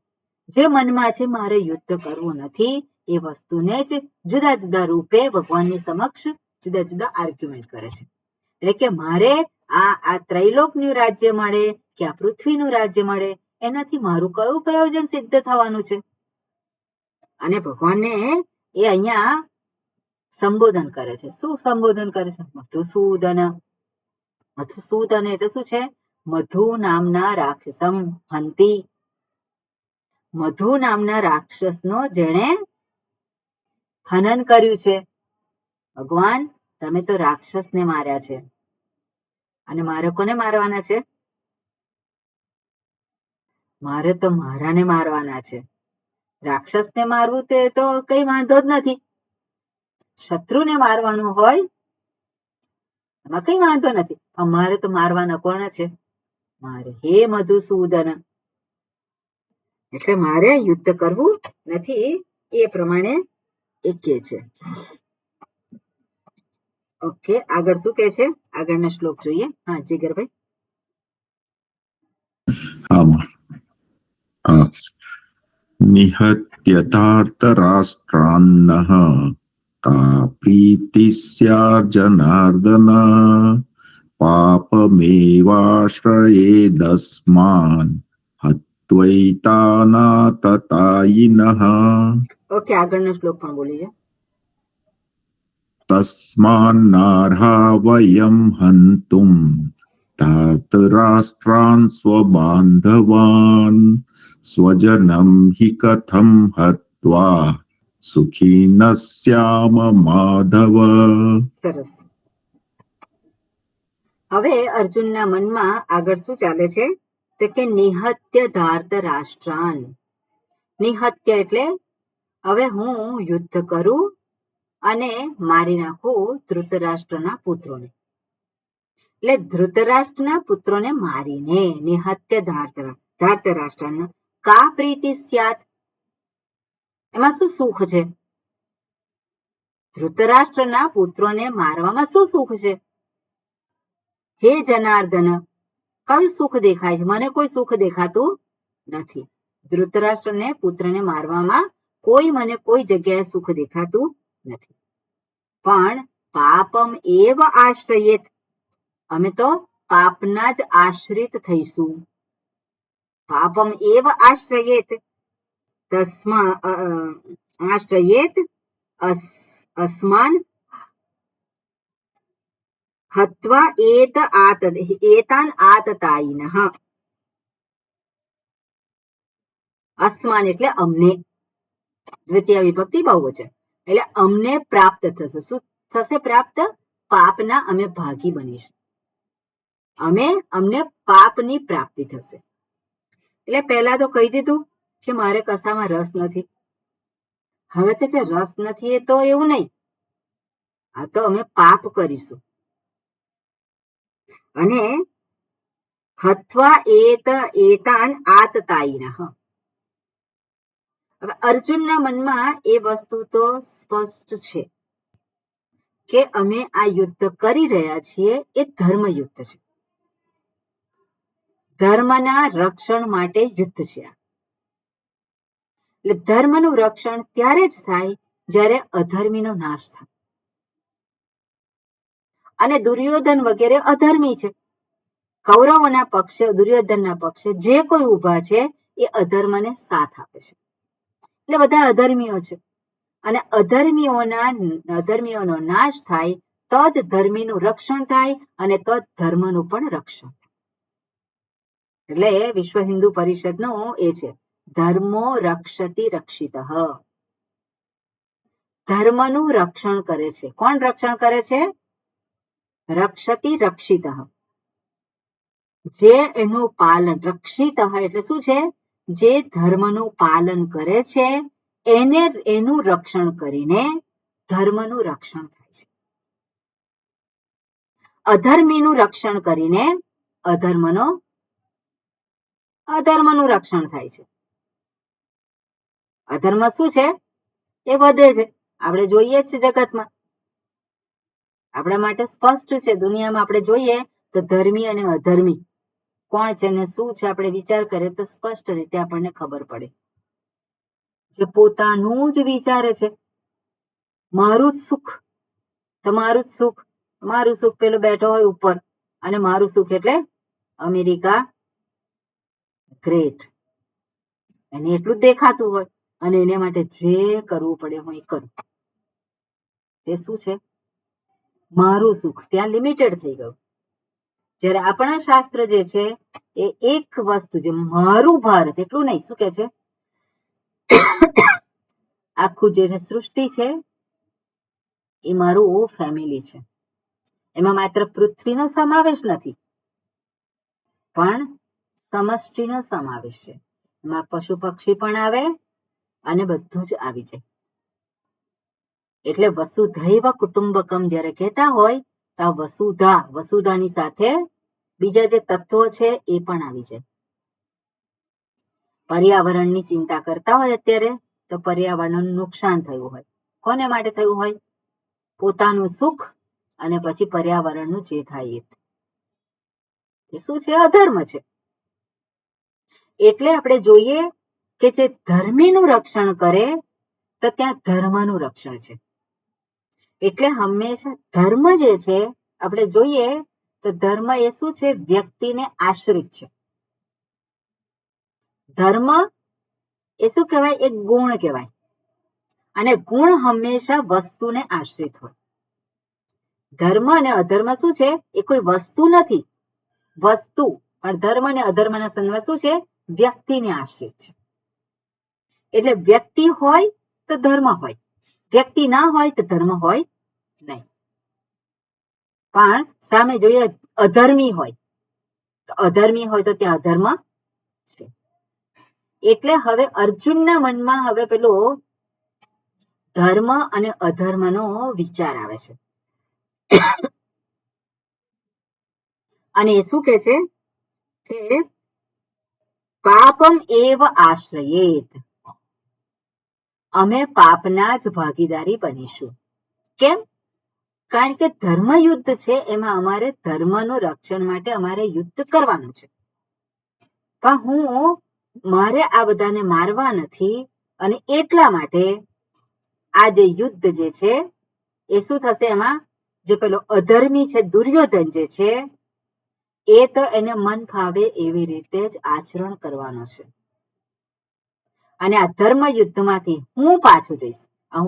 જે મનમાં છે મારે યુદ્ધ કરવું નથી, એ વસ્તુને જ જુદા જુદા રૂપે ભગવાનની સમક્ષ જુદા જુદા આર્ગ્યુમેન્ટ કરે છે. એટલે કે મારે આ ત્રૈલોકનું રાજ્ય મળે કે આ પૃથ્વીનું રાજ્ય મળે, એનાથી મારું કયું પ્રયોજન સિદ્ધ થવાનું છે? અને ભગવાનને એ અહીંયા સંબોધન કરે છે. શું સંબોધન કરે છે? મધુસૂદન. મધુસૂદન એટલે શું છે? મધુ નામના રાક્ષસમ હંતી. મધુ નામના રાક્ષસનો જેણે હનન કર્યું છે. ભગવાન તમે તો રાક્ષસને માર્યા છે, અને મારે કોને મારવાના છે? મારે તો મારાને મારવાના છે. રાક્ષસને મારવું તે તો કઈ વાંધો જ નથી. શત્રુને મારવાનું હોય એમાં કઈ વાંધો નથી, પણ મારે તો મારવાના કોણ છે? મારે. હે મધુસૂદન, એટલે મારે યુદ્ધ કરવું નથી, એ પ્રમાણે એ કે છે. ઓકે, આગળ શું કે છે? આગળનો શ્લોક જોઈએ. હા જીગરભાઈ. નિહત્યતાર્તરાષ્ટ્રાન્નઃ કા પ્રીતિ સ્યાર્જનાર્દન પાપમેવાશ્રયેદસ્માન હત્વૈતાનાતતાયિનઃ. ઓકે, આગળનો શ્લોક પણ બોલી છે. તસ્માન્નાર્હા વયં હન્તુમ ધાર્તરાષ્ટ્રાન સ્વબાંધવાન સ્વજનમ હિ કથમ હત્વા સુખીન સ્યામ માધવ. સરસ. હવે અર્જુનના મનમાં આગળ શું ચાલે છે? તો કે નિહત્ય ધાર્ત રાષ્ટ્રાન. નિહત્ય એટલે હવે હું યુદ્ધ કરું અને મારી નાખું ધૃતરાષ્ટ્રના પુત્રોને. એટલે ધૃતરાષ્ટ્રના પુત્રોને મારીને નિહત્ય ધાર્તરાષ્ટ્રાન કા પ્રીતિ સ્યાત. એમાં શું સુખ છે? ધૃતરાષ્ટ્રના પુત્રોને મારવામાં શું સુખ છે? હે જનાર્દન, કયું સુખ દેખાય છે? મને કોઈ સુખ દેખાતું નથી. ધૃતરાષ્ટ્રને પુત્રને મારવામાં મને કોઈ જગ્યાએ સુખ દેખાતું નથી. પણ પાપમ એવ આશ્રયેત, અમે તો પાપના જ આશ્રિત થઈશું. પાપમ એવ આશ્રયેત આશ્રયેત અસ્માન હત્વા એતાન આતતાયિનઃ. અસ્માન એટલે અમને, દ્વિતીય વિભક્તિ બહુવચન, એટલે અમને પ્રાપ્ત થશે. શું થશે પ્રાપ્ત? પાપના અમે ભાગી બનીશું. અમને પાપની પ્રાપ્તિ થશે. એટલે પહેલા તો કહી દીધું કે મારે કશામાં રસ નથી. હવે કે જે રસ નથી એ તો એવું નહીં, આ તો અમે પાપ કરીશું. અને હત્વા એતાન આતતાયિનઃ. હવે અર્જુનના મનમાં એ વસ્તુ તો સ્પષ્ટ છે કે અમે આ યુદ્ધ કરી રહ્યા છીએ એ ધર્મ યુદ્ધ છે, ધર્મના રક્ષણ માટે યુદ્ધ છે. એટલે ધર્મનું રક્ષણ ત્યારે જ થાય જ્યારે અધર્મીનો નાશ થાય. અને દુર્યોધન વગેરે અધર્મી છે. કૌરવોના પક્ષે, દુર્યોધનના પક્ષે જે કોઈ ઊભા છે એ અધર્મને સાથ આપે છે. એટલે બધા અધર્મીઓ છે. અને અધર્મીઓનો નાશ થાય તો જ ધર્મીનું રક્ષણ થાય અને તો જ ધર્મનું પણ રક્ષણ થાય. એટલે વિશ્વ હિન્દુ પરિષદનું એ છે, ધર્મો રક્ષતિ રક્ષિતઃ. ધર્મનું રક્ષણ કરે છે. કોણ રક્ષણ કરે છે? રક્ષતિ રક્ષિતઃ. જે એનું પાલન, રક્ષિતઃ એટલે શું છે? જે ધર્મનું પાલન કરે છે એનું રક્ષણ કરીને ધર્મનું રક્ષણ થાય છે. અધર્મીનું રક્ષણ કરીને અધર્મનું રક્ષણ થાય છે. અધર્મ શું છે? એ વધે છે. આપણે જોઈએ જ છે જગતમાં, આપણા માટે સ્પષ્ટ છે. દુનિયામાં આપણે જોઈએ તો ધર્મી અને અધર્મી કોણ છે ને શું છે, આપણે વિચાર કરીએ તો સ્પષ્ટ રીતે આપણને ખબર પડે. જે પોતાનું જ વિચારે છે, મારું જ સુખ, તમારું જ સુખ, મારું સુખ પેલો બેઠો હોય ઉપર, અને મારું સુખ એટલે અમેરિકા ગ્રેટ, એને એટલું જ દેખાતું હોય અને એને માટે જે કરવું પડે હું એ કરું. તે શું છે? મારું સુખ. ત્યાં લિમિટેડ થઈ ગયું. જ્યારે આપણા શાસ્ત્ર જે છે એ એક વસ્તુ, જે મારું ભારત એટલું નહીં, શું કે છે? આખું જે સૃષ્ટિ છે એ મારું ફેમિલી છે. એમાં માત્ર પૃથ્વીનો સમાવેશ નથી, પણ સમષ્ટિનો સમાવેશ છે. એમાં પશુ પક્ષી પણ આવે અને બધું જ આવી જાય. એટલે વસુધૈવ કુટુંબકમ જ્યારે કહેતા હોય તો વસુધાની સાથે બીજા જે તત્વો છે એ પણ આવી જાય. પર્યાવરણની ચિંતા કરતા હોય અત્યારે તો પર્યાવરણનું નુકસાન થયું હોય, કોને માટે થયું હોય? પોતાનું સુખ અને પછી પર્યાવરણનું જે થાય એ શું છે? અધર્મ છે. એટલે આપણે જોઈએ કે જે ધર્મીનું રક્ષણ કરે તો ત્યાં ધર્મનું રક્ષણ છે. એટલે હંમેશા ધર્મ જે છે આપણે જોઈએ તો ધર્મ એ શું છે? વ્યક્તિને આશ્રિત છે. ધર્મ એ શું કહેવાય? એક ગુણ કહેવાય. અને ગુણ હંમેશા વસ્તુને આશ્રિત હોય. ધર્મ અને અધર્મ શું છે? એ કોઈ વસ્તુ નથી, વસ્તુ. પણ ધર્મ અને અધર્મના સંદર્ભમાં શું છે? વ્યક્તિને આશ્રિત છે. એટલે વ્યક્તિ હોય તો ધર્મ હોય, વ્યક્તિ ના હોય તો ધર્મ હોય નહીં. પણ સામે જોઈએ અધર્મી હોય તો ત્યાં અધર્મ છે. એટલે હવે અર્જુનના મનમાં હવે પેલો ધર્મ અને અધર્મનો વિચાર આવે છે. અને એ શું કે છે કે પાપમ એવ આશ્રયેત. અમે પાપના જ ભાગીદારી બનીશું. કેમ? કારણ કે ધર્મ યુદ્ધ છે, એમાં અમારે ધર્મનું રક્ષણ માટે અમારે યુદ્ધ કરવાનું છે. પણ મારે આ બધાને મારવા નથી, અને એટલા માટે આ જે યુદ્ધ જે છે એ શું થશે? એમાં જે પેલો અધર્મી છે દુર્યોધન જે છે એ તો એને મન ફાવે એવી રીતે જ આચરણ કરવાનો છે. અને આ ધર્મ યુદ્ધમાંથી હું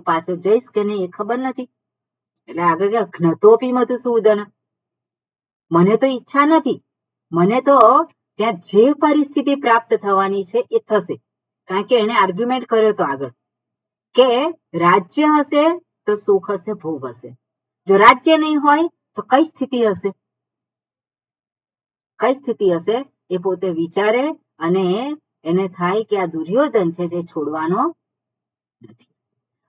પાછો જઈશ કે નહીં એ ખબર નથી. એટલે આગળ કે ઘ્નતોપી મધુસૂદન, મને તો ઈચ્છા નથી, મને તો ત્યાં જે પરિસ્થિતિ પ્રાપ્ત થવાની છે એ થશે. કારણ કે એને આર્ગ્યુમેન્ટ કર્યો તો આગળ કે રાજ્ય હશે તો સુખ હશે, ભોગ હશે. જો રાજ્ય નહીં હોય તો કઈ સ્થિતિ હશે? કઈ સ્થિતિ હશે એ પોતે વિચારે અને એને થાય કે આ દુર્યોધન છે જે છોડવાનો નથી.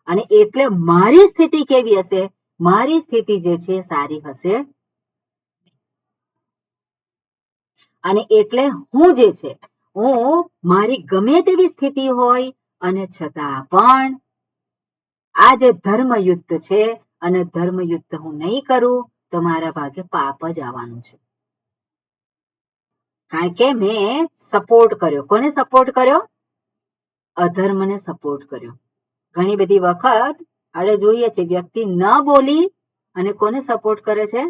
અને એટલે મારી સ્થિતિ કેવી હશે? મારી સ્થિતિ જે છે સારી હશે. અને એટલે હું જે છે, હું મારી ગમે તેવી સ્થિતિ હોય અને છતાં પણ આ જે ધર્મયુદ્ધ છે અને ધર્મયુદ્ધ હું નહીં કરું તો મારા ભાગે પાપ જ આવવાનું છે. કારણ કે મેં સપોર્ટ કર્યો. કોને સપોર્ટ કર્યો? અધર્મને સપોર્ટ કર્યો. ઘણી બધી વખત આપણે જોઈએ છે વ્યક્તિ ન બોલી અને કોને સપોર્ટ કરે છે?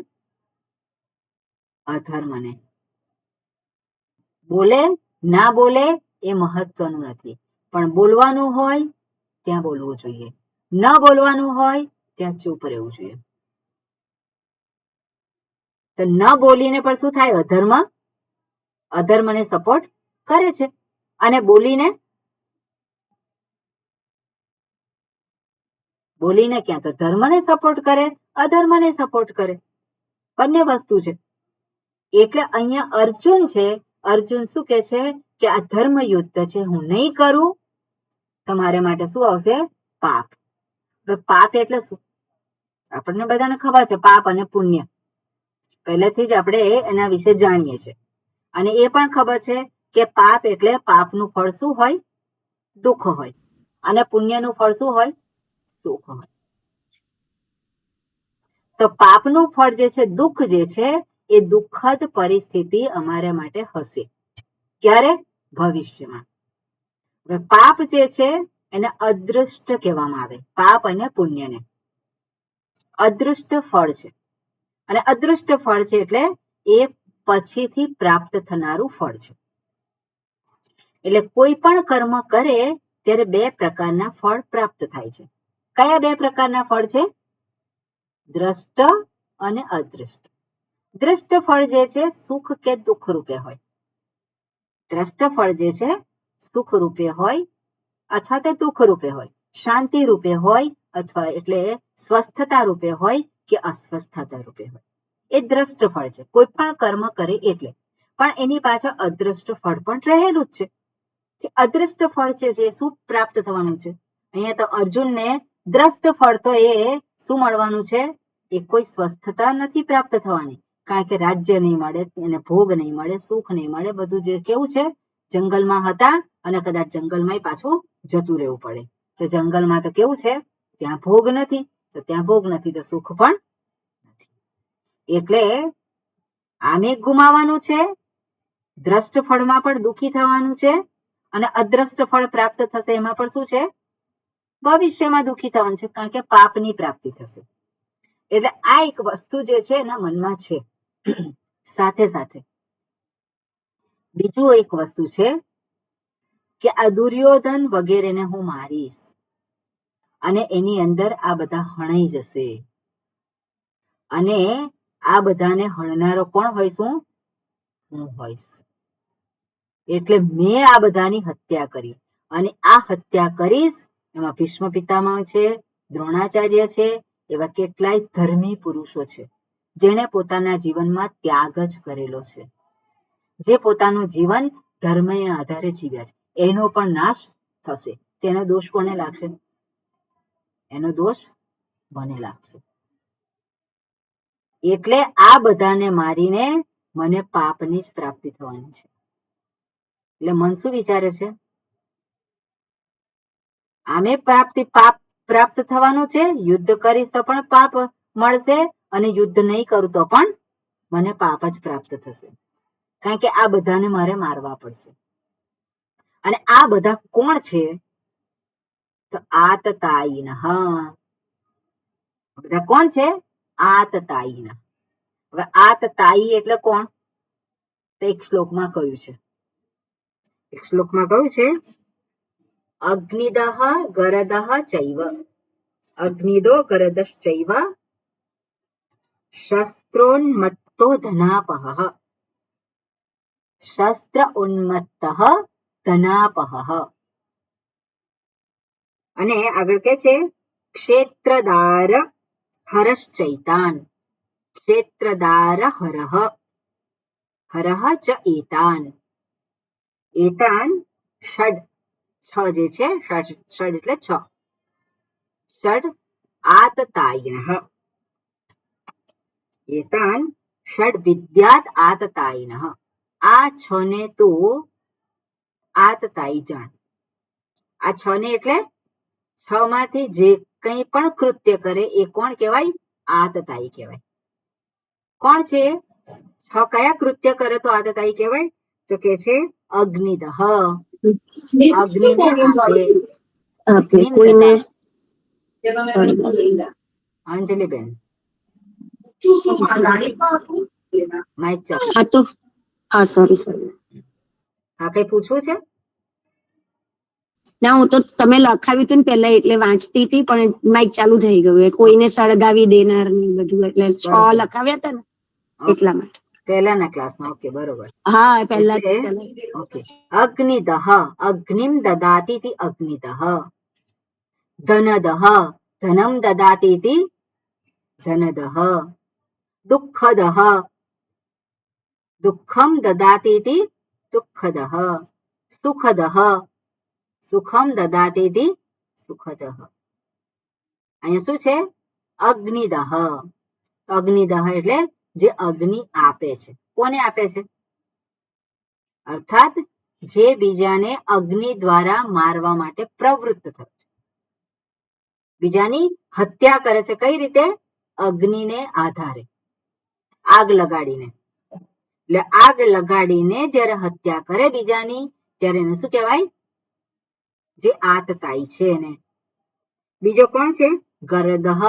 અધર્મને. બોલે ના બોલે એ મહત્વનું નથી, પણ બોલવાનું હોય ત્યાં બોલવું જોઈએ, ન બોલવાનું હોય ત્યાં ચૂપ રહેવું જોઈએ. તો ન બોલીને પણ શું થાય? અધર્મને સપોર્ટ કરે છે. અને બોલીને ક્યાં તો ધર્મને સપોર્ટ કરે, અધર્મને સપોર્ટ કરે. બંને વસ્તુ છે. એટલે અહીંયા અર્જુન છે, અર્જુન શું કે છે કે આ ધર્મ યુદ્ધ છે હું નહીં કરું, તમારે માટે શું આવશે? પાપ. પાપ એટલે શું? આપણને બધાને ખબર છે પાપ અને પુણ્ય. પહેલેથી જ આપણે એના વિશે જાણીએ છીએ. અને એ પણ ખબર છે કે પાપ એટલે પાપનું ફળ શું હોય? દુઃખ હોય. અને પુણ્યનું ફળ શું હોય? સુખ હોય. તો પાપનું ફળ જે છે, દુઃખ જે છે, એ દુઃખદ પરિસ્થિતિ અમારા માટે હશે. ક્યારે? ભવિષ્યમાં. પાપ જે છે એને અદૃષ્ટ કહેવામાં આવે. પાપ અને પુણ્યને અદૃષ્ટ ફળ છે. અને અદૃષ્ટ ફળ છે એટલે એ પછીથી પ્રાપ્ત થનારું ફળ છે. એટલે કોઈ પણ કર્મ કરે ત્યારે બે પ્રકારના ફળ પ્રાપ્ત થાય છે. કયા બે પ્રકારના ફળ છે? દ્રષ્ટ અને અદૃષ્ટ. દ્રષ્ટ ફળ જે છે સુખ કે દુઃખ રૂપે હોય. દ્રષ્ટ ફળ જે છે સુખ રૂપે હોય અથવા તો દુઃખ રૂપે હોય, શાંતિ રૂપે હોય અથવા એટલે સ્વસ્થતા રૂપે હોય કે અસ્વસ્થતા રૂપે હોય. એ દ્રષ્ટ ફળ છે. કોઈ પણ કર્મ કરે એટલે. પણ એની પાછળ અદૃષ્ટ ફળ પણ રહેલું જ છે. અદૃષ્ટ ફળ છે જે શું પ્રાપ્ત થવાનું છે? અહીંયા તો અર્જુનને દ્રષ્ટ ફળ તો એ શું મળવાનું છે? એ કોઈ સ્વસ્થતા નથી પ્રાપ્ત થવાની. કારણ કે રાજ્ય નહીં મળે, એને ભોગ નહીં મળે, સુખ નહીં મળે. બધું જે કેવું છે, જંગલમાં હતા અને કદાચ જંગલમાં પાછું જતું રહેવું પડે. તો જંગલમાં તો કેવું છે, ત્યાં ભોગ નથી. તો ત્યાં ભોગ નથી તો સુખ પણ નથી. એટલે આમે ગુમાવાનું છે, દ્રષ્ટ ફળમાં પણ દુઃખી થવાનું છે, અને અદ્રષ્ટ ફળ પ્રાપ્ત થશે એમાં પણ શું છે? ભવિષ્યમાં દુઃખી થવાનું છે, કારણ કે પાપની પ્રાપ્તિ થશે. એટલે આ એક વસ્તુ જે છે એના મનમાં છે. સાથે સાથે બીજું એક વસ્તુ છે કે આ દુર્યોધન વગેરેને હું મારીશ અને એની અંદર આ બધા હણાઈ જશે. અને આ બધાને હણનારો કોણ હોઈશું? હું હોઈશ. એટલે મેં આ બધાની હત્યા કરી અને આ હત્યા કરીશ. એમાં ભીષ્મ પિતામહ છે, દ્રોણાચાર્ય છે, એવા કેટલાય ધર્મી પુરુષો છે જેણે પોતાના જીવનમાં ત્યાગ જ કરેલો છે, જે પોતાનું જીવન ધર્મના આધારે જીવ્યા છે. એનો પણ નાશ થશે. તેનો દોષ કોને લાગશે? એનો દોષ મને લાગશે. એટલે આ બધાને મારીને મને પાપની જ પ્રાપ્તિ થવાની છે. એટલે મન શું વિચારે છે? આમે પાપ પ્રાપ્ત થવાનું છે. યુદ્ધ કરીશ તો પણ પાપ મળશે અને યુદ્ધ નહીં કરું તો પણ મને પાપ જ પ્રાપ્ત થશે. કારણ કે આ બધાને મારે મારવા પડશે. અને આ બધા કોણ છે? તો આતતાયીનઃ. બધા કોણ છે? આતતાયીનઃ. હવે આતતાયી એટલે કોણ? તો એક શ્લોકમાં કહ્યું છે. અગ્નિદઃ ગરદઃ ચૈવ. અગ્નિદો ગરદશ્ચૈવ શસ્ત્રોન્મત્તો ધનાપહઃ. શસ્ત્ર ઉન્મત્તઃ ધનાપહઃ. અને આગળ કે છે ક્ષેત્રદાર હરશ્ચૈતાન. ક્ષેત્રદાર હરઃ. હરહ ચ એતાન. એતાન ષડ, છ જે છે ષડ એટલે છ. ષડ આતતાયિનઃ. એતાન ષડ વિદ્યાત આતતાયિનઃ. આ છ ને તો આતતાયી જાણ. આ છ ને એટલે છ માંથી જે કંઈ પણ કૃત્ય કરે એ કોણ કહેવાય? આતતાયી કહેવાય. કોણ છે? છ કયા કૃત્ય કરે તો આતતાયી કહેવાય? તો કે છે અગ્નિદહ. અગ્નિને આપે. ઓકે, કોઈને અંજલિબેન માઇક ચાલુ. હા તો હા સોરી. હા, કઈ પૂછવું છે? ના, હું તો તમે લખાવ્યું હતું ને પહેલા એટલે વાંચતી હતી, પણ માઇક ચાલુ થઈ ગયું. કોઈને સળગાવી દેનાર ને બધું, એટલે 6 લખાવ્યા હતા ને એટલા માટે. પહેલાના ક્લાસમાં. ઓકે, બરોબર. હા, પહેલા એટલે ઓકે. અગ્નિદહ, અગ્નિમ દદાતિ ઇતિ અગ્નિદહ. ધનદહ, ધનમ દદાતિ ઇતિ ધનદહ. દુઃખદહ, દુઃખમ દદાતિ ઇતિ દુઃખદહ. સુખદહ, સુખમ દદાતિ ઇતિ સુખદહ. અહીંયા શું છે? અગ્નિદહ. અગ્નિદહ એટલે જે અગ્નિ આપે છે. કોને આપે છે? અર્થાત જે બીજાને અગ્નિ દ્વારા મારવા માટે પ્રવૃત્ત થાય છે, બીજાની હત્યા કરે છે. કઈ રીતે? અગ્નિને આધારે, આગ લગાડીને. એટલે આગ લગાડીને જ્યારે હત્યા કરે બીજાની, ત્યારે એને શું કહેવાય? જે આતતાયી છે એને. બીજો કોણ છે? ગરદહ.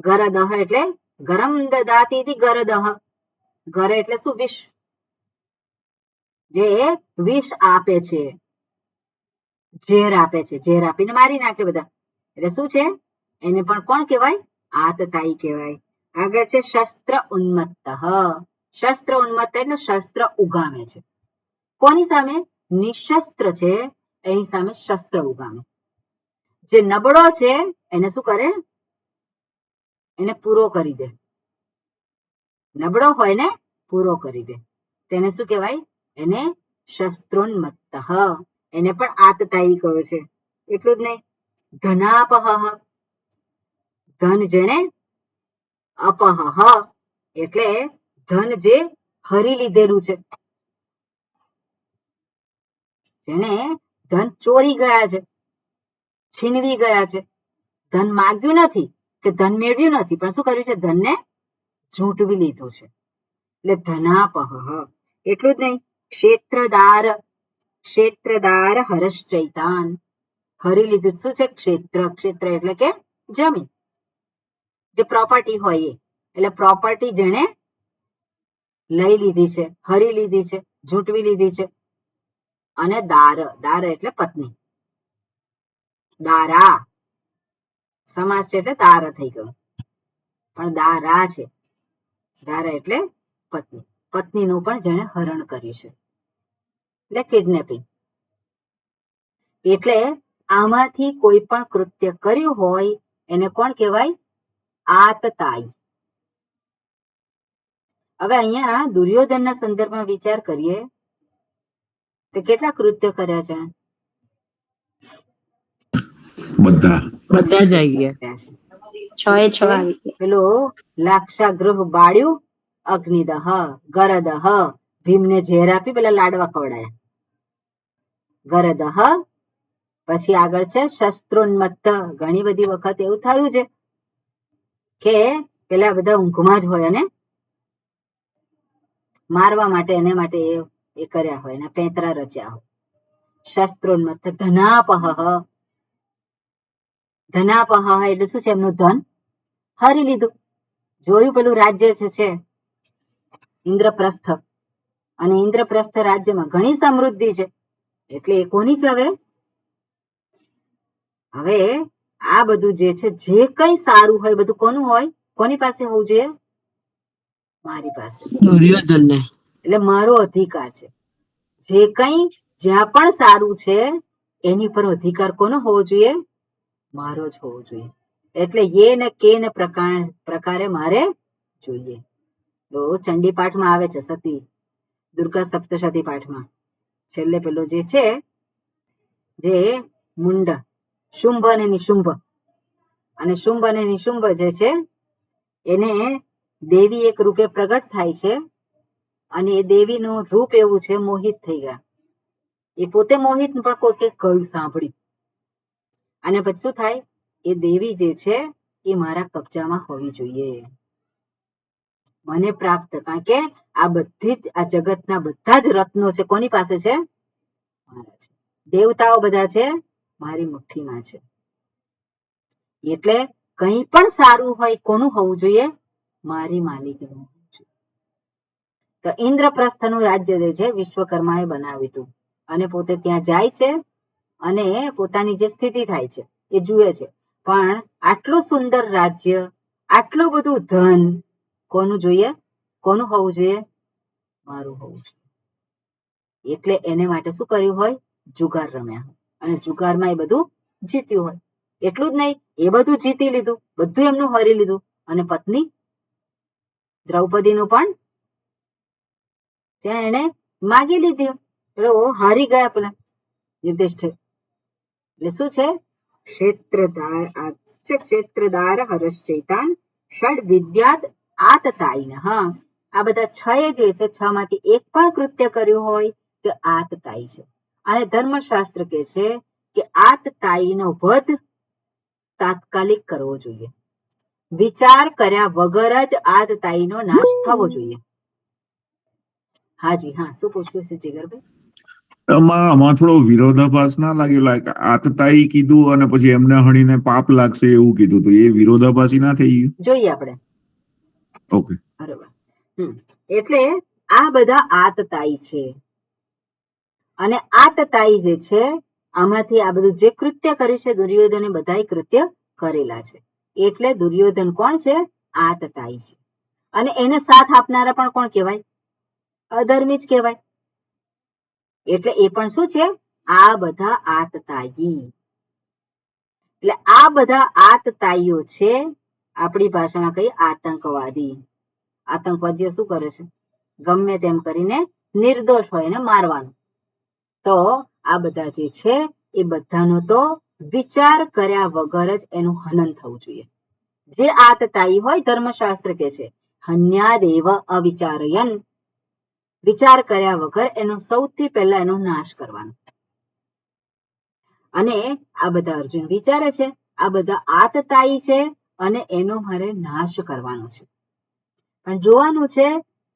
ગરદહ એટલે ગરમ દદાતિ ઇતિ ગરદહ. ગર એટલે શું? વિષ. જે વિષ આપે છે, ઝેર આપે છે, ઝેર આપીને મારી નાખે બધા. એટલે શું છે? એને પણ કોણ કહેવાય? આતતાયી કહેવાય. આગળ છે શસ્ત્ર ઉન્મત્ત. શસ્ત્ર ઉન્મત્ત એટલે શસ્ત્ર ઉગામે છે. કોની સામે? નિશસ્ત્ર છે એની સામે શસ્ત્ર ઉગામે. જે નબળો છે એને શું કરે? એને પૂરો કરી દે. નબળો હોય ને પૂરો કરી દે. તેને શું કહેવાય? એને શસ્ત્રોન્મત્ત. એને પણ આતતાયી કહે છે. એટલું જ નહીં, ધનાપહ. ધન જેણે અપહ એટલે ધન જે હરી લીધેલું છે, જેને ધન ચોરી ગયા છે, છીનવી ગયા છે. ધન માગ્યું નથી કે ધન મેળવ્યું નથી, પણ શું કર્યું છે? ધનને ઝૂંટવી લીધું છે. એટલે ધનાપહ. એટલું જ નહીં, ક્ષેત્રદાર. ક્ષેત્રદાર હરશ્ચૈતાન. હરી લીધું શું છે? ક્ષેત્ર. ક્ષેત્ર એટલે કે જમીન, જે પ્રોપર્ટી હોય એ. એટલે પ્રોપર્ટી જેને લઈ લીધી છે, હરી લીધી છે, ઝૂંટવી લીધી છે. અને દાર. દાર એટલે પત્ની. દારા સમાસ છે એટલે દાર થઈ ગયું, પણ દારા છે. દારા એટલે પત્ની. પત્નીનું પણ જેને હરણ કર્યું છે, એટલે કિડનેપિંગ. એટલે આમાંથી કોઈ પણ કૃત્ય કર્યું હોય એને કોણ કહેવાય? આતતાયી. હવે અહીંયા દુર્યોધનના સંદર્ભમાં વિચાર કરીએ તો કેટલા કૃત્ય કર્યા છે? બધા બધા જ આવી ગયા. 6 એ 6 આવી ગયા. પેલો લાક્ષાગૃહ બાળ્યું, અગ્નિદહ. ગરદહ, ભીમને ઝેર આપી પેલા લાડવા ખવડાયા, ગરદહ. પછી આગળ છે શસ્ત્રોન્મત્ત. ઘણી બધી વખત એવું થયું છે કે પેલા બધા ઊંઘમાં જ હોય અને મારવા માટે એને માટે એ કર્યા હોય, એના પેંતરા રચ્યા હોય. શસ્ત્રોન્મત્ત. ધનાપહ. ધનાપહ એટલે શું છે? એમનું ધન હરી લીધું. જોયું પેલું રાજ્ય છે ઇન્દ્રપ્રસ્થ, અને ઇન્દ્રપ્રસ્થ રાજ્યમાં ઘણી સમૃદ્ધિ છે. એટલે એ કોની છે? હવે આ બધું જે છે, જે કઈ સારું હોય બધું કોનું હોય? કોની પાસે હોવું જોઈએ? મારી પાસે. દુર્યોધનને. એટલે મારો અધિકાર છે. જે કઈ જ્યાં પણ સારું છે એની પર અધિકાર કોનો હોવો જોઈએ? મારો જ હોવો જોઈએ. એટલે એ ને કે ને પ્રકારે મારે જોઈએ. તો ચંડી પાઠમાં આવે છે સતી દુર્ગા સપ્તશતી પાઠમાં છેલ્લે પેલો જે છે, જે મુંડ, શુંભ અને નિશુંભ, અને શુંભ અને નિશુંભ જે છે એને દેવી એક રૂપે પ્રગટ થાય છે, અને એ દેવીનું રૂપ એવું છે, મોહિત થઈ ગયા. એ પોતે મોહિત પણ કોઈકે કહ્યું સાંભળ્યું, અને પછી શું થાય, એ દેવી જે છે એ મારા કબજામાં હોવી જોઈએ, મને પ્રાપ્ત. કારણ કે આ બધી જ આ જગતના બધા જ રત્નો છે કોની પાસે છે? મારા છે. દેવતાઓ બધા છે મારી મુઠ્ઠીમાં છે. એટલે કંઈ પણ સારું હોય કોનું હોવું જોઈએ? મારી માલિકીનું હોવું જોઈએ. તો ઇન્દ્રપ્રસ્થનું રાજ્ય જે છે વિશ્વકર્માએ બનાવ્યું હતું, અને પોતે ત્યાં જાય છે અને પોતાની જે સ્થિતિ થાય છે એ જુએ છે. પણ આટલું સુંદર રાજ્ય, આટલું બધું ધન કોનું જોઈએ? કોનું હોવું જોઈએ? મારું હોવું જોઈએ. એટલે એને માટે શું કર્યું હોય? જુગાર રમ્યા, અને જુગારમાં એ બધું જીત્યું હોય. એટલું જ નહીં, એ બધું જીતી લીધું, બધું એમનું હરી લીધું, અને પત્ની દ્રૌપદીનું પણ ત્યાં એને માગી લીધી. એટલે હારી ગયા પેલા યુધિષ્ઠિર. એટલે શું છે? ક્ષેત્રદાર હરશ્ચૈતાન ષડ વિદ્યાત આતતાયિનઃ. આ બધા છ જે છે, છ માંથી એક પણ કૃત્ય કર્યું હોય તે આતતાયી છે. અને ધર્મશાસ્ત્ર કે છે કે આતતાયીનો વધ તાત્કાલિક કરવો જોઈએ, વિચાર કર્યા વગર જ આતતાયીનો નાશ થવો જોઈએ. હાજી હા, શું પૂછ્યું છે જીગરભાઈ? આમાં થોડો વિરોધાભાસ ના લાગ્યો? લાઈક આતતાઈ કીધું અને પછી એમને હણીને પાપ લાગશે એવું કીધું, તો એ વિરોધાભાસી ના થઈ ગયું? જોઈએ આપણે. ઓકે, બરોબર. એટલે આ બધા આતતાઈ છે, અને આતતાઈ જે છે આમાંથી આ બધું જે કૃત્ય કર્યું છે દુર્યોધને બધાય કૃત્ય કરેલા છે. એટલે દુર્યોધન કોણ છે? આતતાઈ છે. અને એને સાથ આપનારા પણ કોણ કહેવાય? અધર્મી જ કહેવાય. એટલે એ પણ શું છે? આ બધા આતતાઈ. એટલે આ બધા આતતાઈઓ છે, આપણી ભાષામાં કહીએ આતંકવાદી. આતંકવાદીઓ શું કરે છે? ગમે તેમ કરીને નિર્દોષ હોય એને મારવાનું. તો આ બધા જે છે એ બધાનો તો વિચાર કર્યા વગર જ એનું હનન થવું જોઈએ. જે આતતાઈ હોય, ધર્મશાસ્ત્ર કે છે હન્યાદેવ અવિચારયન, વિચાર કર્યા વગર એનો સૌથી પહેલા એનો નાશ કરવાનો. અને આ બધા અર્જુન વિચારે છે, આ બધા આતતાઈ છે, અને એનો મારે નાશ કરવાનો છે. પણ જોવાનું છે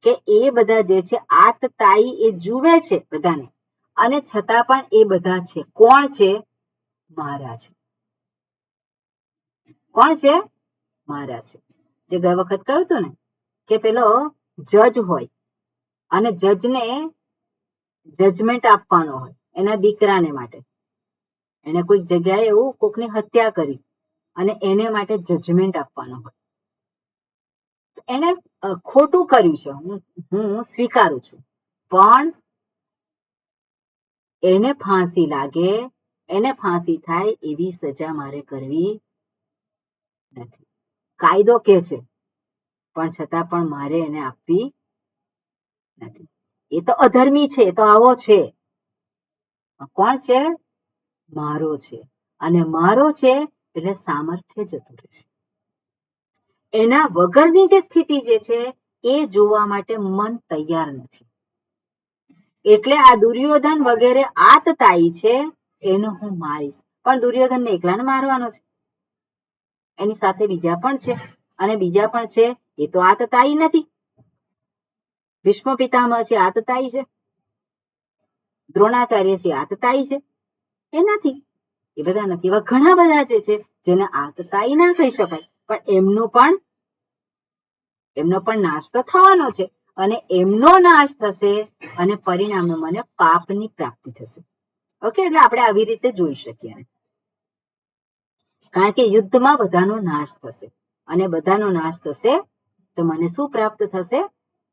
કે એ બધા જે છે આતતાઈ એ જુએ છે બધાને, અને છતાં પણ એ બધા છે કોણ છે? મારા છે. કોણ છે? મારા છે. જે ગઈ વખત કહ્યું હતું ને કે પેલો જજ હોય, અને જજને જજમેન્ટ આપવાનો હોય એના દીકરાને માટે. એને કોઈક જગ્યાએ એવું કોકની હત્યા કરી અને એને માટે જજમેન્ટ આપવાનો હોય. એને ખોટું કર્યું છે, હું સ્વીકારું છું, પણ એને ફાંસી લાગે, એને ફાંસી થાય એવી સજા મારે કરવી નથી. કાયદો કે છે, પણ છતાં પણ મારે એને આપવી નથી. એ તો અધર્મી છે, એ તો આવો છે. કોણ છે? મારો છે. અને મારો છે એટલે સામર્થ્ય જતું રહે છે. એના વગરની જે સ્થિતિ જે છે એ જોવા માટે મન તૈયાર નથી. એટલે આ દુર્યોધન વગેરે આતતાઈ છે, એનો હું મારીશ. પણ દુર્યોધનને એકલાને મારવાનો છે, એની સાથે બીજા પણ છે, અને બીજા પણ છે એ તો આતતાઈ નથી. ભીષ્મ પિતામહ છે, આતતાઈ છે. દ્રોણાચાર્ય છે, આતતાઈ છે? એ નથી. એ બધા નથી. એવા ઘણા બધા જે છે જેને આતતાઈ ના કહી શકાય, પણ એમનો પણ નાશ તો થવાનો છે, અને એમનો નાશ થશે અને પરિણામે મને પાપની પ્રાપ્તિ થશે. ઓકે, એટલે આપણે આવી રીતે જોઈ શકીએ. કારણ કે યુદ્ધમાં બધાનો નાશ થશે, અને બધાનો નાશ થશે તો મને શું પ્રાપ્ત થશે?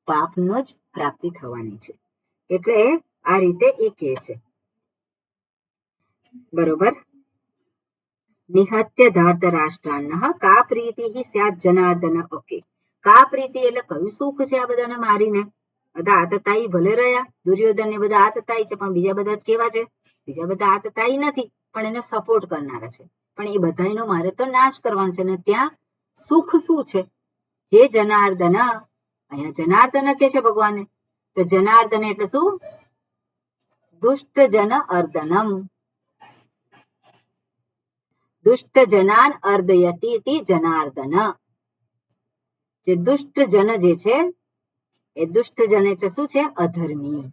પાપનો જ પ્રાપ્તિ થવાની છે. એટલે આ રીતે એ કહે છે. બરોબર. નિહત્ય ધાર્તરાષ્ટ્રાન્નઃ કા પ્રીતિઃ સ્યાત જનાર્દન. ઓકે, કા પ્રીતિ એટલે કયું સુખ છે આ બધાને મારીને? બધા આતતાઈ ભલે રહ્યા, દુર્યોધન ને બધા આતતાઈ છે, પણ બીજા બધા કેવા છે? બીજા બધા આતતાઈ નથી, પણ એને સપોર્ટ કરનારા છે. પણ એ બધાનો મારે તો નાશ કરવાનો છે. ને ત્યાં સુખ શું છે? હે જનાર્દન, અહીંયા જનાર્દન કે છે ભગવાને. તો જનાર્દન એટલે શું? દુષ્ટ જન અર્દનમ, દુષ્ટ જનાન અર્દયતી જનાર્દન. જે દુષ્ટ જન જે છે એ દુષ્ટ જન એટલે શું છે? અધર્મી.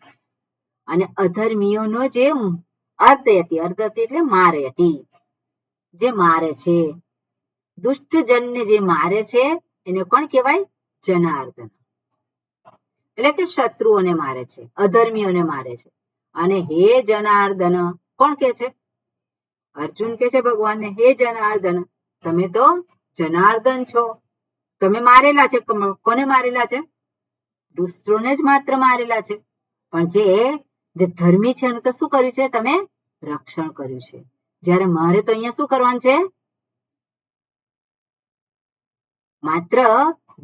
અને અધર્મીઓનો જે અર્દયતી, અર્દયતી એટલે મારે હતી, જે મારે છે. દુષ્ટ જનને જે મારે છે એને કોણ કહેવાય? જનાર્દન. એટલે કે શત્રુઓને મારે છે, અધર્મીઓને મારે છે. અને હે જનાર્દન કોણ કે છે? અર્જુન કે છે ભગવાનને, હે જનાર્દન, તમે તો જનાર્દન છો, તમે મારેલા છે. કોને મારેલા છે? દુષ્ટોને જ માત્ર મારેલા છે. પણ જે ધર્મી છે એનું તો શું કર્યું છે? તમે રક્ષણ કર્યું છે. જ્યારે મારે તો અહીંયા શું કરવાનું છે? માત્ર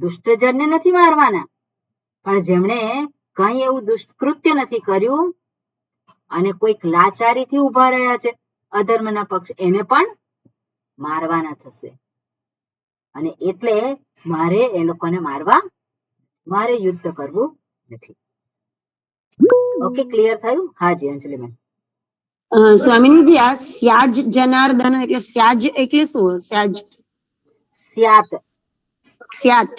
દુષ્ટજનને નથી મારવાના, પણ જેમણે કઈ એવું દુષ્કૃત્ય નથી કર્યું અને કોઈક લાચારીથી ઉભા રહ્યા છે અધર્મના પક્ષ, એને પણ મારવાના થશે. અને એટલે મારે એ લોકોને મારવા, મારે યુદ્ધ કરવું નથી. ઓકે, ક્લિયર થયું? હાજી અંજલિબેન. સ્વામિનીજી, આ સ્યાજ જનાર્દન એટલે સ્યાજ એટલે શું? સ્યાજ, સ્યાત, સ્યાત.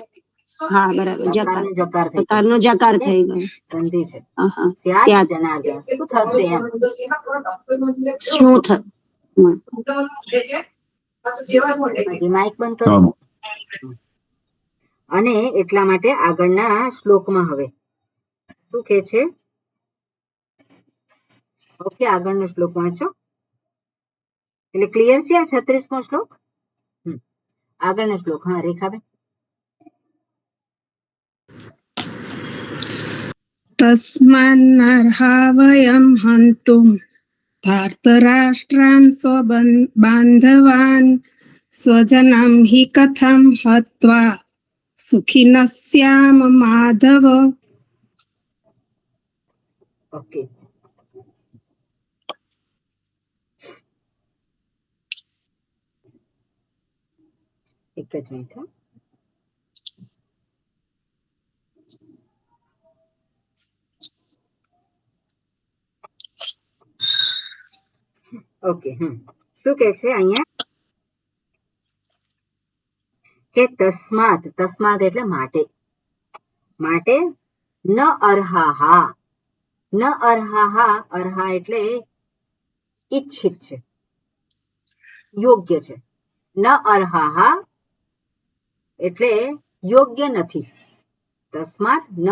હા બરાબર, જકાર, જકારનો જકાર થઈ ગયો, જકારનો જકાર થઈ ગયો. સંધિ છે. સ્યાત સ્યાત જનાર્દન શું થશે એમ? શું થયું? હજી માઇક બંધ કરો. અને એટલા માટે આગળના શ્લોકમાં હવે શું કે છે? ઓકે, આગળનો શ્લોક વાંચો એટલે ક્લિયર છે. આ 36મો શ્લોક. આગળનો શ્લોક. હા રેખાબેન. તસ્માન્નર્હા વયમ હંતુમ ધાર્તરાષ્ટ્રાન સ્વબાંધવાન સ્વજનમ હિ કથમ હત્વા સુખિનઃ સ્યામ માધવ. ઓકે, એક જ મિનિટ. ઓકે, શું કે છે અહીંયા? કે તસ્માત, તસ્માત એટલે માટે, માટે ન અર્હાહા, ન અર્હાહા, અર્હા એટલે ઈચ્છિત છે, યોગ્ય છે. ન અર્હાહા એટલે યોગ્ય નથી. તસ્માત ન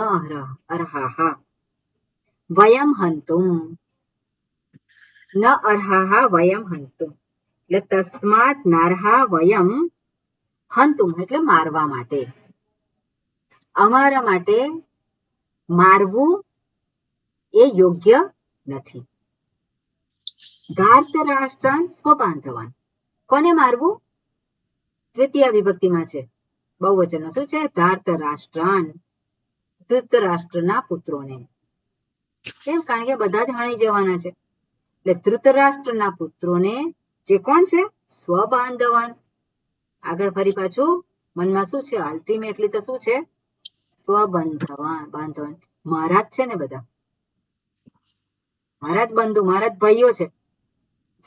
અર્હાહા વયમ હંતુમ, ન અર્હાહા વયમ હંતુમ એટલે તસ્માત નાર્હા વયમ હંતુમ એટલે મારવા માટે, અમારા માટે મારવું એ યોગ્ય નથી. ધાર્તરાષ્ટ્રાન સ્વબાંધવાન, કોને મારવું? દ્વિતીય વિભક્તિમાં છે, બહુવચન શું છે? ધાર્તરાષ્ટ્રાન, ધૃતરાષ્ટ્રના પુત્રોને. કેમ? કારણ કે બધા જ હણી જવાના છે. એટલે ધૃતરાષ્ટ્રના પુત્રોને, જે કોણ છે? સ્વબાંધવાન. આગળ ફરી પાછું મનમાં શું છે? અલ્ટિમેટલી તો શું છે? સ્વબાંધવાન, બાંધવાન. મારા જ છે ને બધા, મારા જ બંધુ, મારા જ ભાઈઓ છે.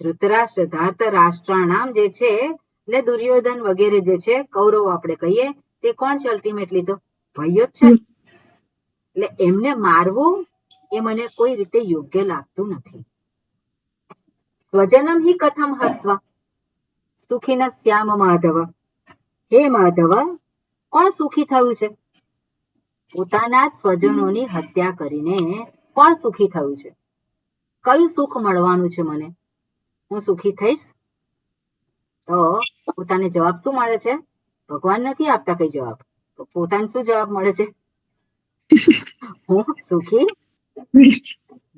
ધૃતરાષ્ટ્ર, ધાર્તરાષ્ટ્રાણામ જે છે એટલે દુર્યોધન વગેરે જે છે, કૌરવો આપણે કહીએ, તે કોણ છે? અલ્ટિમેટલી તો ભાઈઓ જ છે. એટલે એમને મારવું એ મને કોઈ રીતે યોગ્ય લાગતું નથી. સ્વજનમ હિ કથમ હત્વા સુખિનઃ સ્યામ માધવ. હે માધવ, કોણ સુખી થયું છે? પોતાના જ સ્વજનોની હત્યા કરીને કોણ સુખી થયું છે? કયું સુખ મળવાનું છે મને? હું સુખી થઈશ? તો પોતાને જવાબ શું મળે છે? ભગવાન નથી આપતા કઈ જવાબ, પોતાને શું જવાબ મળે છે? હું સુખી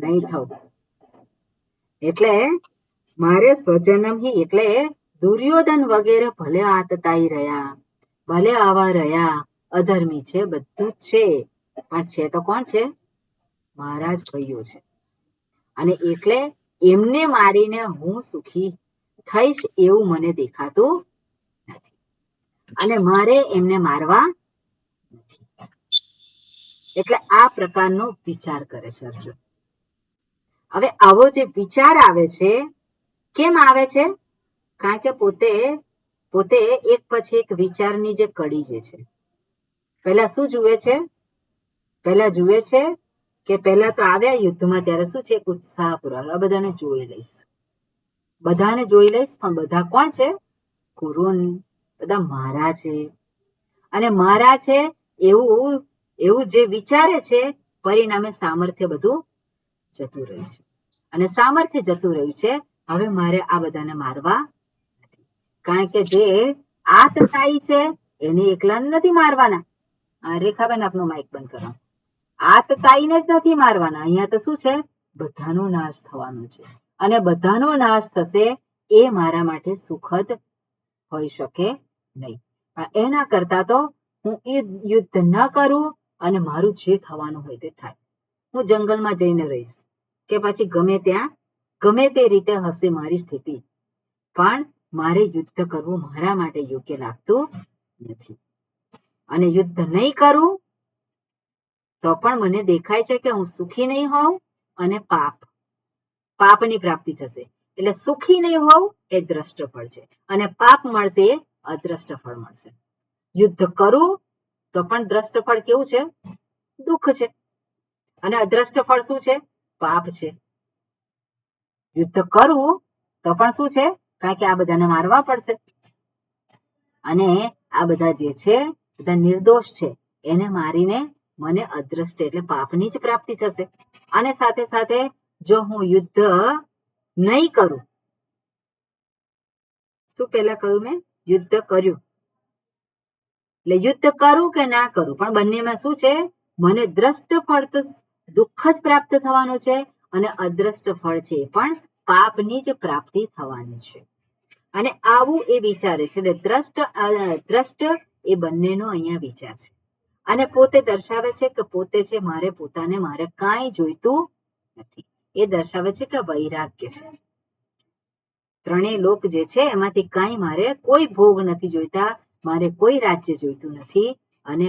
નહીં થઉં. એટલે મારે સ્વજનમ હિ એટલે દુર્યોધન વગેરે ભલે આતતાઈ રહ્યા, ભલે આવા રહ્યા, અધર્મી છે, બધું જ છે, પણ છે તો કોણ છે? મારા જ ભાઈઓ છે. અને એટલે એમને મારીને હું સુખી થઈશ એવું મને દેખાતું નથી, અને મારે એમને મારવા નથી. એટલે આ પ્રકારનો વિચાર કરે છે અર્જુન. હવે આવો જે વિચાર આવે છે, કેમ આવે છે? કારણ કે પોતે એક પછી એક વિચારની જે કડી જે છે, પહેલા શું જુએ છે? પહેલા જુએ છે કે પહેલા તો આવ્યા યુદ્ધમાં ત્યારે શું છે? ઉત્સાહપૂર્વક આ બધાને જોઈ લઈશ, બધાને જોઈ લઈશ. પણ બધા કોણ છે? કુરુન, બધા મારા છે. અને મારા છે એવું જે વિચારે છે, પરિણામે સામર્થ્ય બધું જતું રહ્યું છે. અને સામર્થ્ય જતું રહ્યું છે. હવે મારે આ બધાને મારવા નથી, કારણ કે જે આતતાઈ છે એને એકલાને નથી મારવાના. રેખાબેન, આપનો માઇક બંધ કરો. આતતાઈને જ નથી મારવાના. અહીંયા તો શું છે? બધાનો નાશ થવાનો છે. અને બધાનો નાશ થશે એ મારા માટે સુખદ હોઈ શકે નહીં. પણ એના કરતા તો હું એ યુદ્ધ ન કરું અને મારું જે થવાનું હોય તે થાય. હું જંગલમાં જઈને રહીશ કે પછી ગમે ત્યાં ગમે તે રીતે હશે મારી સ્થિતિ, પણ મારે યુદ્ધ કરવું મારા માટે યોગ્ય લાગતું નથી. અને યુદ્ધ નહીં કરું તો પણ મને દેખાય છે કે હું સુખી નહીં હોઉં અને પાપની પ્રાપ્તિ થશે. એટલે સુખી નહીં હોઉં એ દ્રષ્ટ ફળ છે, અને પાપ મળશે એ અદ્રષ્ટ ફળ મળશે. યુદ્ધ કરું તો પણ દ્રષ્ટ ફળ કેવું છે? દુઃખ છે. અને અદ્રષ્ટ ફળ શું છે? પાપ છે. યુદ્ધ કરવું તો પણ શું છે? કારણ કે આ બધાને મારવા પડશે, અને આ બધા જે છે બધા નિર્દોષ છે, એને મારીને મને અદ્રષ્ટ એટલે પાપની જ પ્રાપ્તિ થશે. અને સાથે સાથે જો હું યુદ્ધ નહીં કરું, શું પહેલા કહ્યું મેં? યુદ્ધ કર્યું. એટલે યુદ્ધ કરું કે ના કરું, પણ બંનેમાં શું છે? મને દ્રષ્ટ ફળ તો દુઃખ જ પ્રાપ્ત થવાનું છે, અને અદ્રષ્ટ ફળ છે એ પણ પાપની જ પ્રાપ્તિ થવાની છે. અને આવું એ વિચારે છે. એટલે દ્રષ્ટ એ બંનેનો અહીંયા વિચાર છે. અને પોતે દર્શાવે છે કે પોતે છે મારે કાંઈ જોઈતું નથી. એ દર્શાવે છે કે વૈરાગ્ય છે. ત્રણેય લોક જે છે એમાંથી કાંઈ મારે કોઈ ભોગ નથી જોઈતા, મારે કોઈ રાજ્ય જોઈતું નથી, અને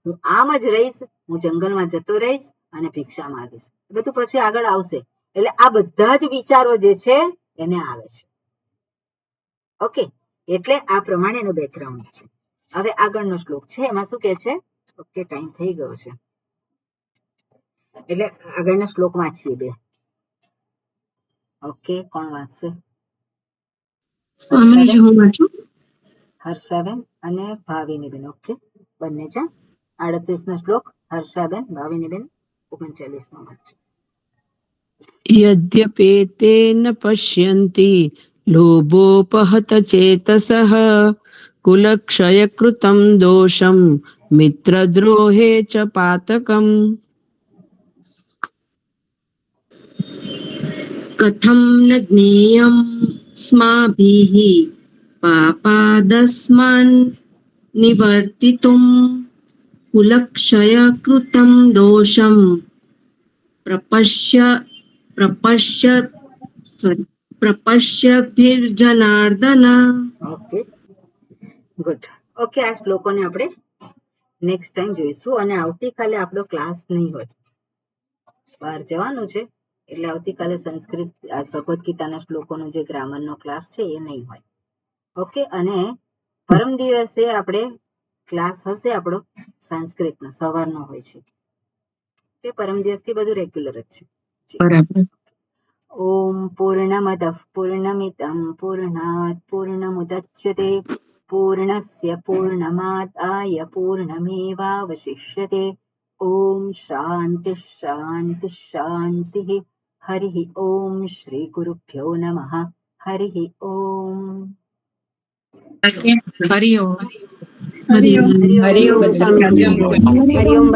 હું આમ જ રહીશ, હું જંગલમાં જતો રહીશ અને ભિક્ષા માંગીશ. બધું પછી આગળ આવશે. એટલે આ બધા જ વિચારો જે છે એને આવે છે. ઓકે, એટલે આ પ્રમાણેનો બેકગ્રાઉન્ડ છે. હવે આગળનો શ્લોક છે, એમાં શું કહે છે? ઓકે, ટાઈમ થઈ ગયો છે, એટલે આગળના શ્લોક વાંચીએ બે. ઓકે, કોણ વાંચશે? સ્વામીજી, હું વાંચું. હર્ષાબેન અને ભાવિનીબેન. ઓકે, બંને છે. 38નો શ્લોક હર્ષાબેન, ભાવિનીબેન 39માં વાંચો. यद्यपेते न पश्यन्ति लोभोपहत चेतसः कुलक्षयकृतं दोषं मित्रद्रोहे च पातकम् कथं न ज्ञेयं स्माभिः पापादस्मान् निवर्तितुं कुलक्षयकृतं दोषं प्रपश्यभिर्जनार्दन. Okay, good. ઓકે, આ શ્લોકોને આપણે નેક્સ્ટ ટાઈમ જોઈશું. અને આવતીકાલે આપણો ક્લાસ નહીં હોય, બહાર જવાનું છે, એટલે આવતીકાલે સંસ્કૃત ભગવદ્ ગીતાના શ્લોકોનો જે ગ્રામરનો ક્લાસ છે એ નહીં હોય. ઓકે, અને પરમ દિવસે આપણે ક્લાસ હશે આપણો સંસ્કૃતનો, સવારનો હોય છે. તે પરમ દિવસથી બધું રેગ્યુલર જ છે. બરાબર. ઓમ પૂર્ણમદઃ પૂર્ણમિદં પૂર્ણાત પૂર્ણમુદચ્યતે પૂર્ણસ્ય પૂર્ણમાદાય પૂર્ણમેવાવશિષ્યતે. ઓમ શાંતિ શાંતિ શાંતિ. હરિ ઓમ શ્રી ગુરુભ્યો નમઃ. હરિ ઓમ. હરિ ઓમ. હરિ ઓમ. હરિ ઓમ.